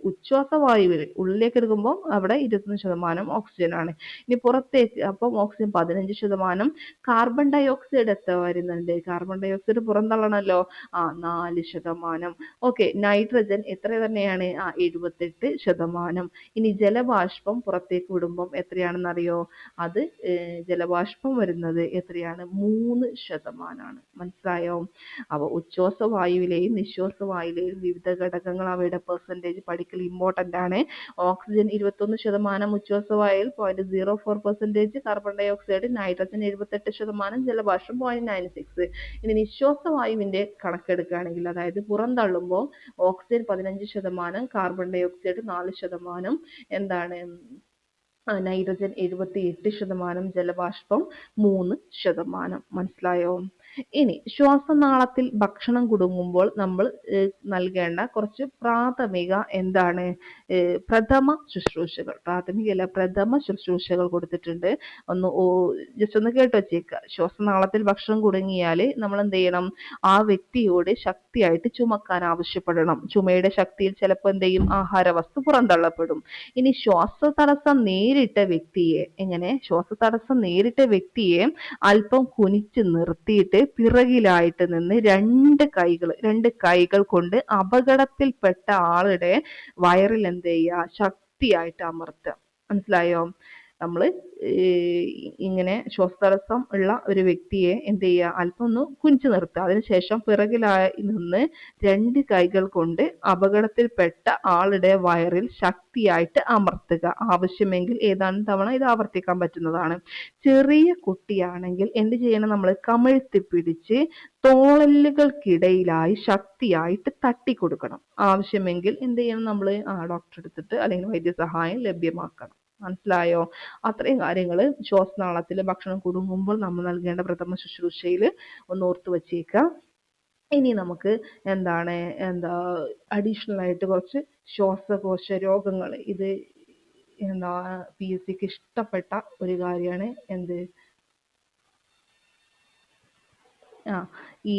ഉച്ഛ്വാസവായുവിൽ ഉള്ളിലേക്ക് എടുക്കുമ്പോൾ അവിടെ 21% ഓക്സിജൻ ആണ്. ഇനി പുറത്തേക്ക് അപ്പം ഓക്സിജൻ 15%. കാർബൺ ഡൈ ഓക്സൈഡ് എത്ര വരുന്നുണ്ട്? കാർബൺ ഡൈ ഓക്സൈഡ് പുറന്തള്ളണല്ലോ. 4%. ഓക്കെ. നൈട്രജൻ എത്ര തന്നെയാണ്? 78%. ഇനി ജലബാഷ്പം പുറത്തേക്ക് വിടുമ്പോൾ എത്രയാണെന്ന് അറിയോ? അത് ജലബാഷ്പം വരുന്നത് എത്രയാണ്? 3%. മനസ്സിലായോ? അപ്പോൾ ഉച്ഛ്വാസവായുവിലെയും നിശ്വാസവായുവിലെയും വിവിധ ഘടകങ്ങൾ അവയുടെ പെർസെൻറ്റേജ് പഠിക്കൽ ഇമ്പോർട്ടൻ്റ് ആണ്. ഓക്സിജൻ 21%, ഉച്ഛ്വാസവായുവിൽ 0.04%, കാർബൺ ഡൈ ഓക്സൈഡ്, നൈട്രജൻ 78%, ജലബാഷ്പം 0.96. ഇനി നിശ്വാസവായുവിന്റെ കണക്കെടുക്കുകയാണെങ്കിൽ, അതായത് പുറന്തള്ളുമ്പോൾ ഓക്സിജൻ 15%, കാർബൺ ഡൈ ഓക്സൈഡ് 4%, എന്താണ്? നൈട്രജൻ 78%, ജലബാഷ്പം 3%. മനസ്സിലായോ? ഇനി ശ്വാസനാളത്തിൽ ഭക്ഷണം കുടുങ്ങുമ്പോൾ നമ്മൾ നൽകേണ്ട കുറച്ച് പ്രാഥമിക എന്താണ്? പ്രഥമ ശുശ്രൂഷകൾ കൊടുത്തിട്ടുണ്ട്. ജസ്റ്റ് ഒന്ന് കേട്ട് വെച്ചേക്കുക. ശ്വാസനാളത്തിൽ ഭക്ഷണം കുടുങ്ങിയാൽ നമ്മൾ എന്ത് ചെയ്യണം? ആ വ്യക്തിയോട് ശക്തിയായിട്ട് ചുമക്കാൻ ആവശ്യപ്പെടണം. ചുമയുടെ ശക്തിയിൽ ചിലപ്പോൾ എന്ത് ചെയ്യും? ആഹാരവസ്തു പുറന്തള്ളപ്പെടും. ഇനി ശ്വാസതടസ്സം നേരിട്ട വ്യക്തിയെ അല്പം കുനിച്ച് നിർത്തിയിട്ട് പിറകിലായിട്ട് നിന്ന് രണ്ട് കൈകൾ കൊണ്ട് അപകടത്തിൽപ്പെട്ട ആളുടെ വയറിൽ എന്ത് ചെയ്യുക? ശക്തിയായിട്ട് അമർത്തുക. മനസ്സിലായോ? നമ്മൾ ഇങ്ങനെ ശ്വാസതടസ്സം ഉള്ള ഒരു വ്യക്തിയെ എന്ത് ചെയ്യുക? അല്പം ഒന്ന് കുനിച്ചു നിർത്തുക. അതിനുശേഷം പിറകിലായി നിന്ന് രണ്ട് കൈകൾ കൊണ്ട് അപകടത്തിൽപ്പെട്ട ആളുടെ വയറിൽ ശക്തിയായിട്ട് അമർത്തുക. ആവശ്യമെങ്കിൽ ഏതാനും തവണ ഇത് ആവർത്തിക്കാൻ പറ്റുന്നതാണ്. ചെറിയ കുട്ടിയാണെങ്കിൽ എന്ത് ചെയ്യണം? നമ്മൾ കമിഴ്ത്തി പിടിച്ച് തോളലുകൾക്കിടയിലായി ശക്തിയായിട്ട് തട്ടിക്കൊടുക്കണം. ആവശ്യമെങ്കിൽ എന്ത് ചെയ്യണം? നമ്മൾ ഡോക്ടറെ എടുത്തിട്ട് അല്ലെങ്കിൽ വൈദ്യസഹായം ലഭ്യമാക്കണം. മനസ്സിലായോ? അത്രയും കാര്യങ്ങൾ ശ്വാസനാളത്തിൽ ഭക്ഷണം കുടുങ്ങുമ്പോൾ നമ്മൾ നൽകേണ്ട പ്രഥമ ശുശ്രൂഷയിൽ ഒന്ന് ഓർത്തു വച്ചേക്കുക. ഇനി നമുക്ക് അഡീഷണൽ ആയിട്ട് കുറച്ച് ശ്വാസകോശ രോഗങ്ങൾ, ഇത് PSCക്ക് ഇഷ്ടപ്പെട്ട ഒരു കാര്യമാണ്. ആ ഈ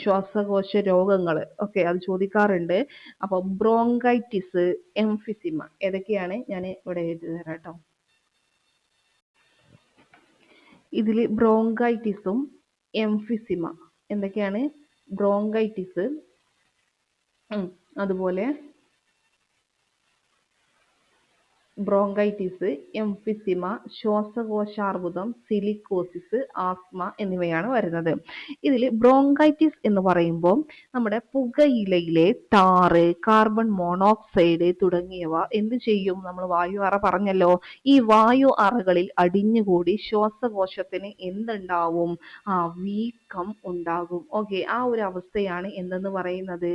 ശ്വാസകോശ രോഗങ്ങൾ ഒക്കെ അത് ചോദിക്കാറുണ്ട്. അപ്പൊ ബ്രോങ്കൈറ്റിസ്, എംഫിസിമ ഏതൊക്കെയാണ് ഞാൻ ഇവിടെ എഴുതി തരാം കേട്ടോ. ഇതിൽ ബ്രോങ്കൈറ്റിസും എംഫിസിമ എന്തൊക്കെയാണ്? ബ്രോങ്കൈറ്റിസ്, അതുപോലെ ബ്രോങ്കൈറ്റിസ്, എംഫിസിമ, ശ്വാസകോശാർബുദം, സിലിക്കോസിസ്, ആസ്മ എന്നിവയാണ് വരുന്നത്. ഇതിൽ ബ്രോങ്കൈറ്റിസ് എന്ന് പറയുമ്പോൾ നമ്മുടെ പുകയിലയിലെ ടാറ്, കാർബൺ മോണോക്സൈഡ് തുടങ്ങിയവ എന്ത് ചെയ്യും? നമ്മൾ വായു അറ പറഞ്ഞല്ലോ, ഈ വായു അറകളിൽ അടിഞ്ഞുകൂടി ശ്വാസകോശത്തിന് എന്തുണ്ടാവും? വീക്കം ഉണ്ടാകും. ഓക്കെ, ആ ഒരു അവസ്ഥയാണ് എന്തെന്ന് പറയുന്നത്?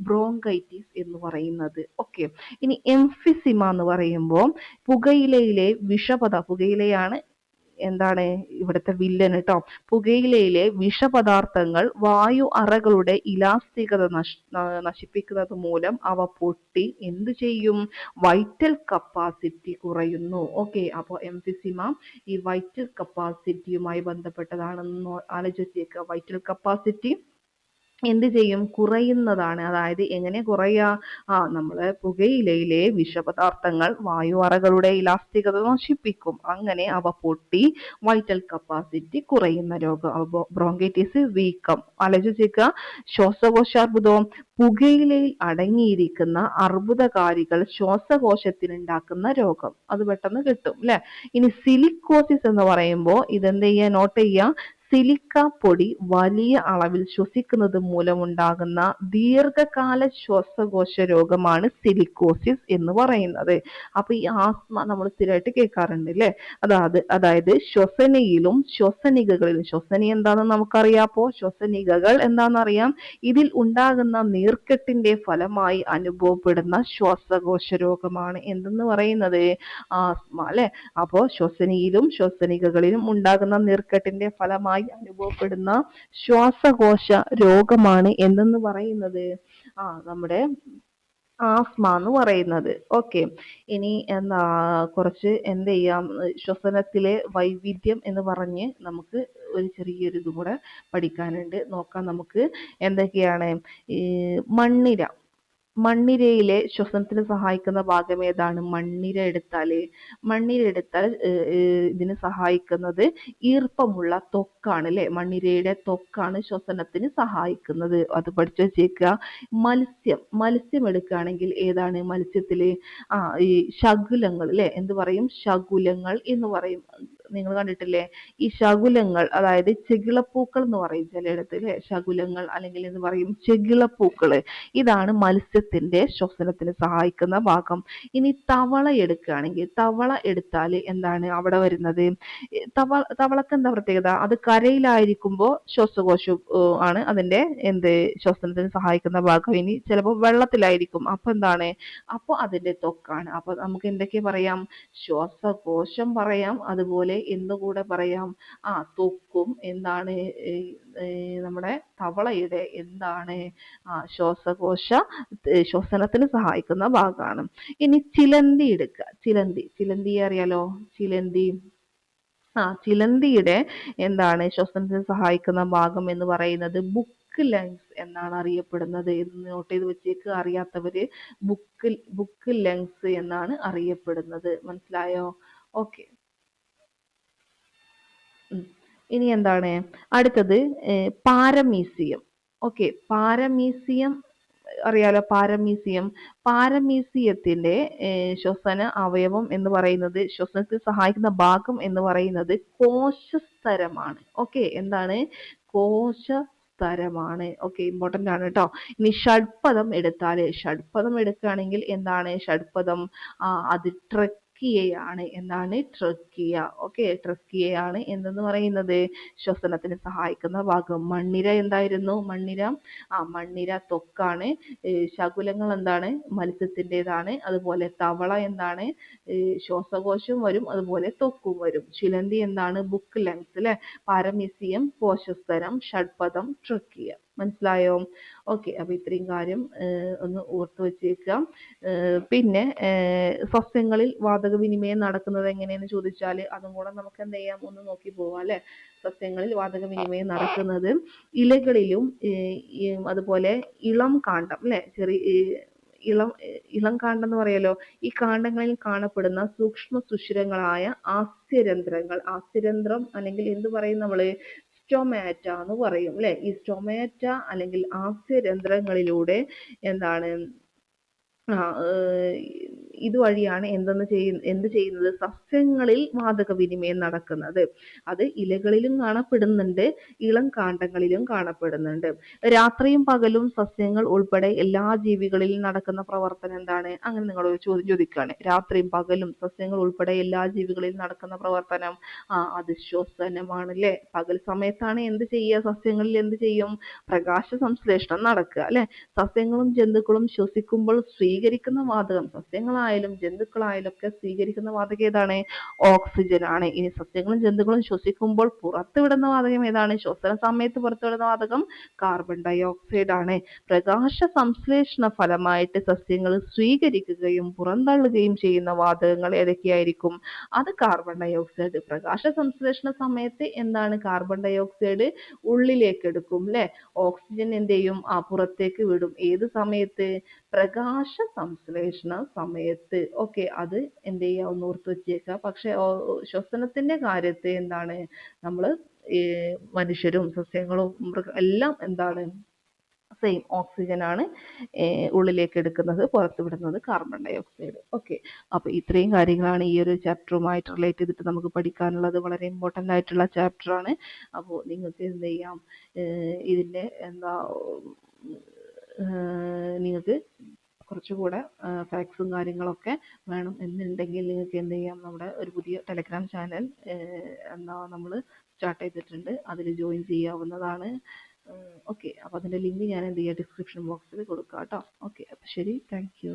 ബ്രോങ്കൈറ്റിസ് എന്ന് പറയുന്നത്. ഓക്കെ, ഇനി എംഫിസിമ എന്ന് പറയുമ്പോൾ പുകയിലയിലെ പുകയിലയാണ് എന്താണ് ഇവിടുത്തെ വില്ലൻ കേട്ടോ. പുകയിലയിലെ വിഷപദാർത്ഥങ്ങൾ വായു അറകളുടെ ഇലാസ്തികത നശിപ്പിക്കുന്നത് മൂലം അവ പൊട്ടി എന്ത് ചെയ്യും? വൈറ്റൽ കപ്പാസിറ്റി കുറയുന്നു. ഓക്കെ, അപ്പോൾ എംഫിസിമ ഈ വൈറ്റൽ കപ്പാസിറ്റിയുമായി ബന്ധപ്പെട്ടതാണെന്ന് ആലോചിച്ചേക്കുക. വൈറ്റൽ കപ്പാസിറ്റി എന്ത് ചെയ്യും? കുറയുന്നതാണ്. അതായത് എങ്ങനെ കുറയുക? നമ്മളെ പുകയിലയിലെ വിഷപദാർത്ഥങ്ങൾ വായു അറകളുടെ ഇലാസ്തികത നശിപ്പിക്കും. അങ്ങനെ അവ പൊട്ടി വൈറ്റൽ കപ്പാസിറ്റി കുറയുന്ന രോഗം. ബ്രോങ്കൈറ്റിസ്, വീക്കം. ആലോചിക്കുക. ശ്വാസകോശാർബുദവും പുകയിലയിൽ അടങ്ങിയിരിക്കുന്ന അർബുദകാരികൾ ശ്വാസകോശത്തിനുണ്ടാക്കുന്ന രോഗം. അത് പെട്ടെന്ന് കിട്ടും അല്ലെ. ഇനി സിലിക്കോസിസ് എന്ന് പറയുമ്പോൾ ഇതെന്ത് ചെയ്യുക? നോട്ട് ചെയ്യുക. സിലിക്ക പൊടി വലിയ അളവിൽ ശ്വസിക്കുന്നത് മൂലമുണ്ടാകുന്ന ദീർഘകാല ശ്വാസകോശ രോഗമാണ് സിലിക്കോസിസ് എന്ന് പറയുന്നത്. അപ്പൊ ഈ ആസ്മ നമ്മൾ സ്ഥിരമായിട്ട് കേൾക്കാറുണ്ട് അല്ലെ. അതായത് ശ്വസനിയിലും ശ്വസനികകളിലും, ശ്വസനി എന്താണെന്ന് നമുക്കറിയാപ്പോ, ശ്വസനികകൾ എന്താണെന്നറിയാം. ഇതിൽ ഉണ്ടാകുന്ന നീർക്കെട്ടിന്റെ ഫലമായി അനുഭവപ്പെടുന്ന ശ്വാസകോശ രോഗമാണ് എന്തെന്ന് പറയുന്നത്? ആസ്മ അല്ലെ. അപ്പോ ശ്വസനിയിലും ശ്വസനികകളിലും ഉണ്ടാകുന്ന നീർക്കെട്ടിന്റെ ഫലമായി അനുഭവപ്പെടുന്ന ശ്വാസകോശ രോഗമാണ് എന്തെന്ന് പറയുന്നത്? നമ്മുടെ ആസ്മ എന്ന് പറയുന്നത്. ഓക്കെ, ഇനി കുറച്ച് എന്ത് ചെയ്യാം, ശ്വസനത്തിലെ വൈവിധ്യം എന്ന് പറഞ്ഞ് നമുക്ക് ഒരു ചെറിയൊരു ഇതും കൂടെ പഠിക്കാനുണ്ട്. നോക്കാം നമുക്ക് എന്തൊക്കെയാണ്. ഈ മണ്ണിരയിലെ ശ്വസനത്തിന് സഹായിക്കുന്ന ഭാഗം ഏതാണ്? മണ്ണിര എടുത്താൽ ഇതിന് സഹായിക്കുന്നത് ഈർപ്പമുള്ള ത്വക്കാണ് അല്ലെ. മണ്ണിരയുടെ ത്വക്കാണ് ശ്വസനത്തിന് സഹായിക്കുന്നത്. അത് പഠിച്ചു വെച്ചേക്കുക. മത്സ്യം എടുക്കുകയാണെങ്കിൽ ഏതാണ്? മത്സ്യത്തില് ഈ ശകുലങ്ങൾ അല്ലെ. എന്ത് പറയും? ശകുലങ്ങൾ എന്ന് പറയും. നിങ്ങൾ കണ്ടിട്ടില്ലേ ഈ ശകുലങ്ങൾ? അതായത് ചെകിളപ്പൂക്കൾ എന്ന് പറയും ചിലയിടത്ത് അല്ലെ. ശകുലങ്ങൾ അല്ലെങ്കിൽ എന്ന് പറയും ചെകിളപ്പൂക്കള്. ഇതാണ് മത്സ്യത്തിന്റെ ശ്വസനത്തിന് സഹായിക്കുന്ന ഭാഗം. ഇനി തവള എടുക്കുകയാണെങ്കിൽ, തവള എടുത്താൽ എന്താണ് അവിടെ വരുന്നത്? തവളക്ക് എന്താ പ്രത്യേകത? അത് കരയിലായിരിക്കുമ്പോൾ ശ്വാസകോശം ആണ് അതിന്റെ ശ്വസനത്തിന് സഹായിക്കുന്ന ഭാഗം. ഇനി ചിലപ്പോൾ വെള്ളത്തിലായിരിക്കും, അപ്പൊ എന്താണ്? അപ്പൊ അതിന്റെ ത്വക്കാണ്. അപ്പൊ നമുക്ക് എന്തൊക്കെ പറയാം? ശ്വാസകോശം പറയാം, അതുപോലെ എന്നുകൂടെ പറയാം? ത്വക്കും എന്താണ്? നമ്മുടെ തവളയുടെ എന്താണ്? ശ്വസനത്തിന് സഹായിക്കുന്ന ഭാഗമാണ്. ഇനി ചിലന്തി എടുക്കുക. ചിലന്തി അറിയാലോ. ചിലന്തിയുടെ എന്താണ് ശ്വസനത്തിന് സഹായിക്കുന്ന ഭാഗം എന്ന് പറയുന്നത്? ബുക്ക് ലങ്സ് എന്നാണ് അറിയപ്പെടുന്നത്. നോട്ട് ചെയ്ത് വെച്ചേക്ക് അറിയാത്തവര്. ബുക്ക് ലങ്സ് എന്നാണ് അറിയപ്പെടുന്നത്. മനസ്സിലായോ? ഓക്കെ, ഇനി എന്താണ് അടുത്തത്? പാരമീസിയം. ഓക്കെ, പാരമീസിയം അറിയാലോ. പാരമീസിയത്തിന്റെ ശ്വസന അവയവം എന്ന് പറയുന്നത്, ശ്വസനത്തിൽ സഹായിക്കുന്ന ഭാഗം എന്ന് പറയുന്നത് കോശസ്തരമാണ്. ഓക്കെ, എന്താണ്? കോശസ്തരമാണ്. ഓക്കെ, ഇമ്പോർട്ടന്റ് ആണ് കേട്ടോ. ഇനി ഷഡ്പദം എടുക്കുകയാണെങ്കിൽ എന്താണ് ഷഡ്പദം? അത് ട്രക്കിയയാണ്. എന്താണ്? ട്രക്കിയ. ഓക്കെ, ട്രക്കിയയാണ് എന്തെന്ന് പറയുന്നത്? ശ്വസനത്തിന് സഹായിക്കുന്ന ഭാഗം. മണ്ണിര എന്തായിരുന്നു? മണ്ണിര ത്വക്കാണ്. ശകുലങ്ങൾ എന്താണ്? മത്സ്യത്തിൻ്റെതാണ്. അതുപോലെ തവള എന്താണ്? ശ്വാസകോശം വരും, അതുപോലെ ത്വക്കും വരും. ചിലന്തി എന്താണ്? ബുക്ക് ലങ്സ് അല്ലെ. പാരമീസിയം കോശസ്തരം, ഷഡ്പദം, ട്രക്കിയ. മനസ്സിലായോ? ഓക്കെ. അപ്പൊ ഇത്രയും കാര്യം ഒന്ന് ഓർത്ത് വെച്ചേക്കാം. പിന്നെ സസ്യങ്ങളിൽ വാതക വിനിമയം നടക്കുന്നത് എങ്ങനെയെന്ന് ചോദിച്ചാൽ അതും കൂടെ നമുക്ക് എന്ത് ചെയ്യാം, ഒന്ന് നോക്കി പോവാം അല്ലെ. സസ്യങ്ങളിൽ വാതക വിനിമയം നടക്കുന്നത് ഇലകളിലും അതുപോലെ ഇളം കാണ്ഡം അല്ലെ, ചെറിയ ഇളം ഇളം കാണ്ഡം എന്ന് പറയല്ലോ, ഈ കാണ്ഡങ്ങളിൽ കാണപ്പെടുന്ന സൂക്ഷ്മ സുഷിരങ്ങളായ ആസ്യരന്ധ്രങ്ങൾ, ആസ്യരന്ധ്രം അല്ലെങ്കിൽ എന്ത് പറയും നമ്മള്, സ്റ്റൊമാറ്റ എന്ന് പറയും അല്ലെ. ഈ സ്റ്റൊമാറ്റ അല്ലെങ്കിൽ ആസ്യരന്ധ്രങ്ങളിലൂടെ എന്താണ് ഇതുവഴിയാണ് എന്ത് ചെയ്യുന്നത്, സസ്യങ്ങളിൽ വാതക വിനിമയം നടക്കുന്നത്. അത് ഇലകളിലും കാണപ്പെടുന്നുണ്ട്, ഇളം കാണ്ഡങ്ങളിലും കാണപ്പെടുന്നുണ്ട്. രാത്രിയും പകലും സസ്യങ്ങൾ ഉൾപ്പെടെ എല്ലാ ജീവികളിലും നടക്കുന്ന പ്രവർത്തനം എന്താണ്? അങ്ങനെ നിങ്ങളൊരു ചോദ്യം ചോദിക്കുകയാണ്. രാത്രിയും പകലും സസ്യങ്ങൾ ഉൾപ്പെടെ എല്ലാ ജീവികളിലും നടക്കുന്ന പ്രവർത്തനം അത് ശ്വസനമാണ് അല്ലെ. പകൽ സമയത്താണ് എന്ത് ചെയ്യുക, സസ്യങ്ങളിൽ എന്ത് ചെയ്യും, പ്രകാശ സംശ്ലേഷണം നടക്കുക അല്ലെ. സസ്യങ്ങളും ജന്തുക്കളും ശ്വസിക്കുമ്പോൾ സ്വീകരിക്കുന്ന വാതകം, സസ്യങ്ങളായാലും ജന്തുക്കളായാലും ഒക്കെ സ്വീകരിക്കുന്ന വാതകം ഏതാണ്? ഓക്സിജൻ ആണ്. ഇനി സസ്യങ്ങളും ജന്തുക്കളും ശ്വസിക്കുമ്പോൾ പുറത്തുവിടുന്ന വാതകം ഏതാണ്? ശ്വസന സമയത്ത് പുറത്തുവിടുന്ന വാതകം കാർബൺ ഡൈ ഓക്സൈഡ് ആണ്. പ്രകാശ സംശ്ലേഷണ ഫലമായിട്ട് സസ്യങ്ങൾ സ്വീകരിക്കുകയും പുറന്തള്ളുകയും ചെയ്യുന്ന വാതകങ്ങൾ ഏതൊക്കെയായിരിക്കും? അത് കാർബൺ ഡൈ ഓക്സൈഡ്. പ്രകാശ സംശ്ലേഷണ സമയത്ത് എന്താണ്, കാർബൺ ഡൈ ഓക്സൈഡ് ഉള്ളിലേക്ക് എടുക്കും അല്ലെ. ഓക്സിജൻ എന്ത് ചെയ്യും, പുറത്തേക്ക് വിടും. ഏത് സമയത്ത്? പ്രകാശ സംശ്ലേഷണ സമയത്ത്. ഓക്കെ, അത് എന്ത് ചെയ്യുക, ഒന്ന് ഓർത്ത് വെച്ചേക്കുക. പക്ഷെ ശ്വസനത്തിന്റെ കാര്യത്തിൽ എന്താണ്, നമ്മൾ മനുഷ്യരും സസ്യങ്ങളും എല്ലാം എന്താണ്, സെയിം ഓക്സിജൻ ആണ് ഉള്ളിലേക്ക് എടുക്കുന്നത്, പുറത്തു വിടുന്നത് കാർബൺ ഡൈ ഓക്സൈഡ്. ഓക്കെ. അപ്പൊ ഇത്രയും കാര്യങ്ങളാണ് ഈ ഒരു ചാപ്റ്ററുമായിട്ട് റിലേറ്റ് ചെയ്തിട്ട് നമുക്ക് പഠിക്കാനുള്ളത്. വളരെ ഇമ്പോർട്ടൻ്റ് ആയിട്ടുള്ള ചാപ്റ്റർ ആണ്. അപ്പോൾ നിങ്ങൾക്ക് എന്ത് ചെയ്യാം, ഇതിൻ്റെ നിങ്ങൾക്ക് കുറച്ചുകൂടെ ഫാക്ട്സും കാര്യങ്ങളൊക്കെ വേണം എന്നുണ്ടെങ്കിൽ നിങ്ങൾക്ക് എന്ത് ചെയ്യാം, നമ്മുടെ ഒരു പുതിയ ടെലഗ്രാം ചാനൽ നമ്മൾ സ്റ്റാർട്ട് ചെയ്തിട്ടുണ്ട്, അതിൽ ജോയിൻ ചെയ്യാവുന്നതാണ്. ഓക്കെ. അപ്പോൾ അതിൻ്റെ ലിങ്ക് ഞാൻ എന്ത് ചെയ്യാം, ഡിസ്ക്രിപ്ഷൻ ബോക്സിൽ കൊടുക്കാം കേട്ടോ. ഓക്കെ. അപ്പോൾ ശരി, താങ്ക് യു.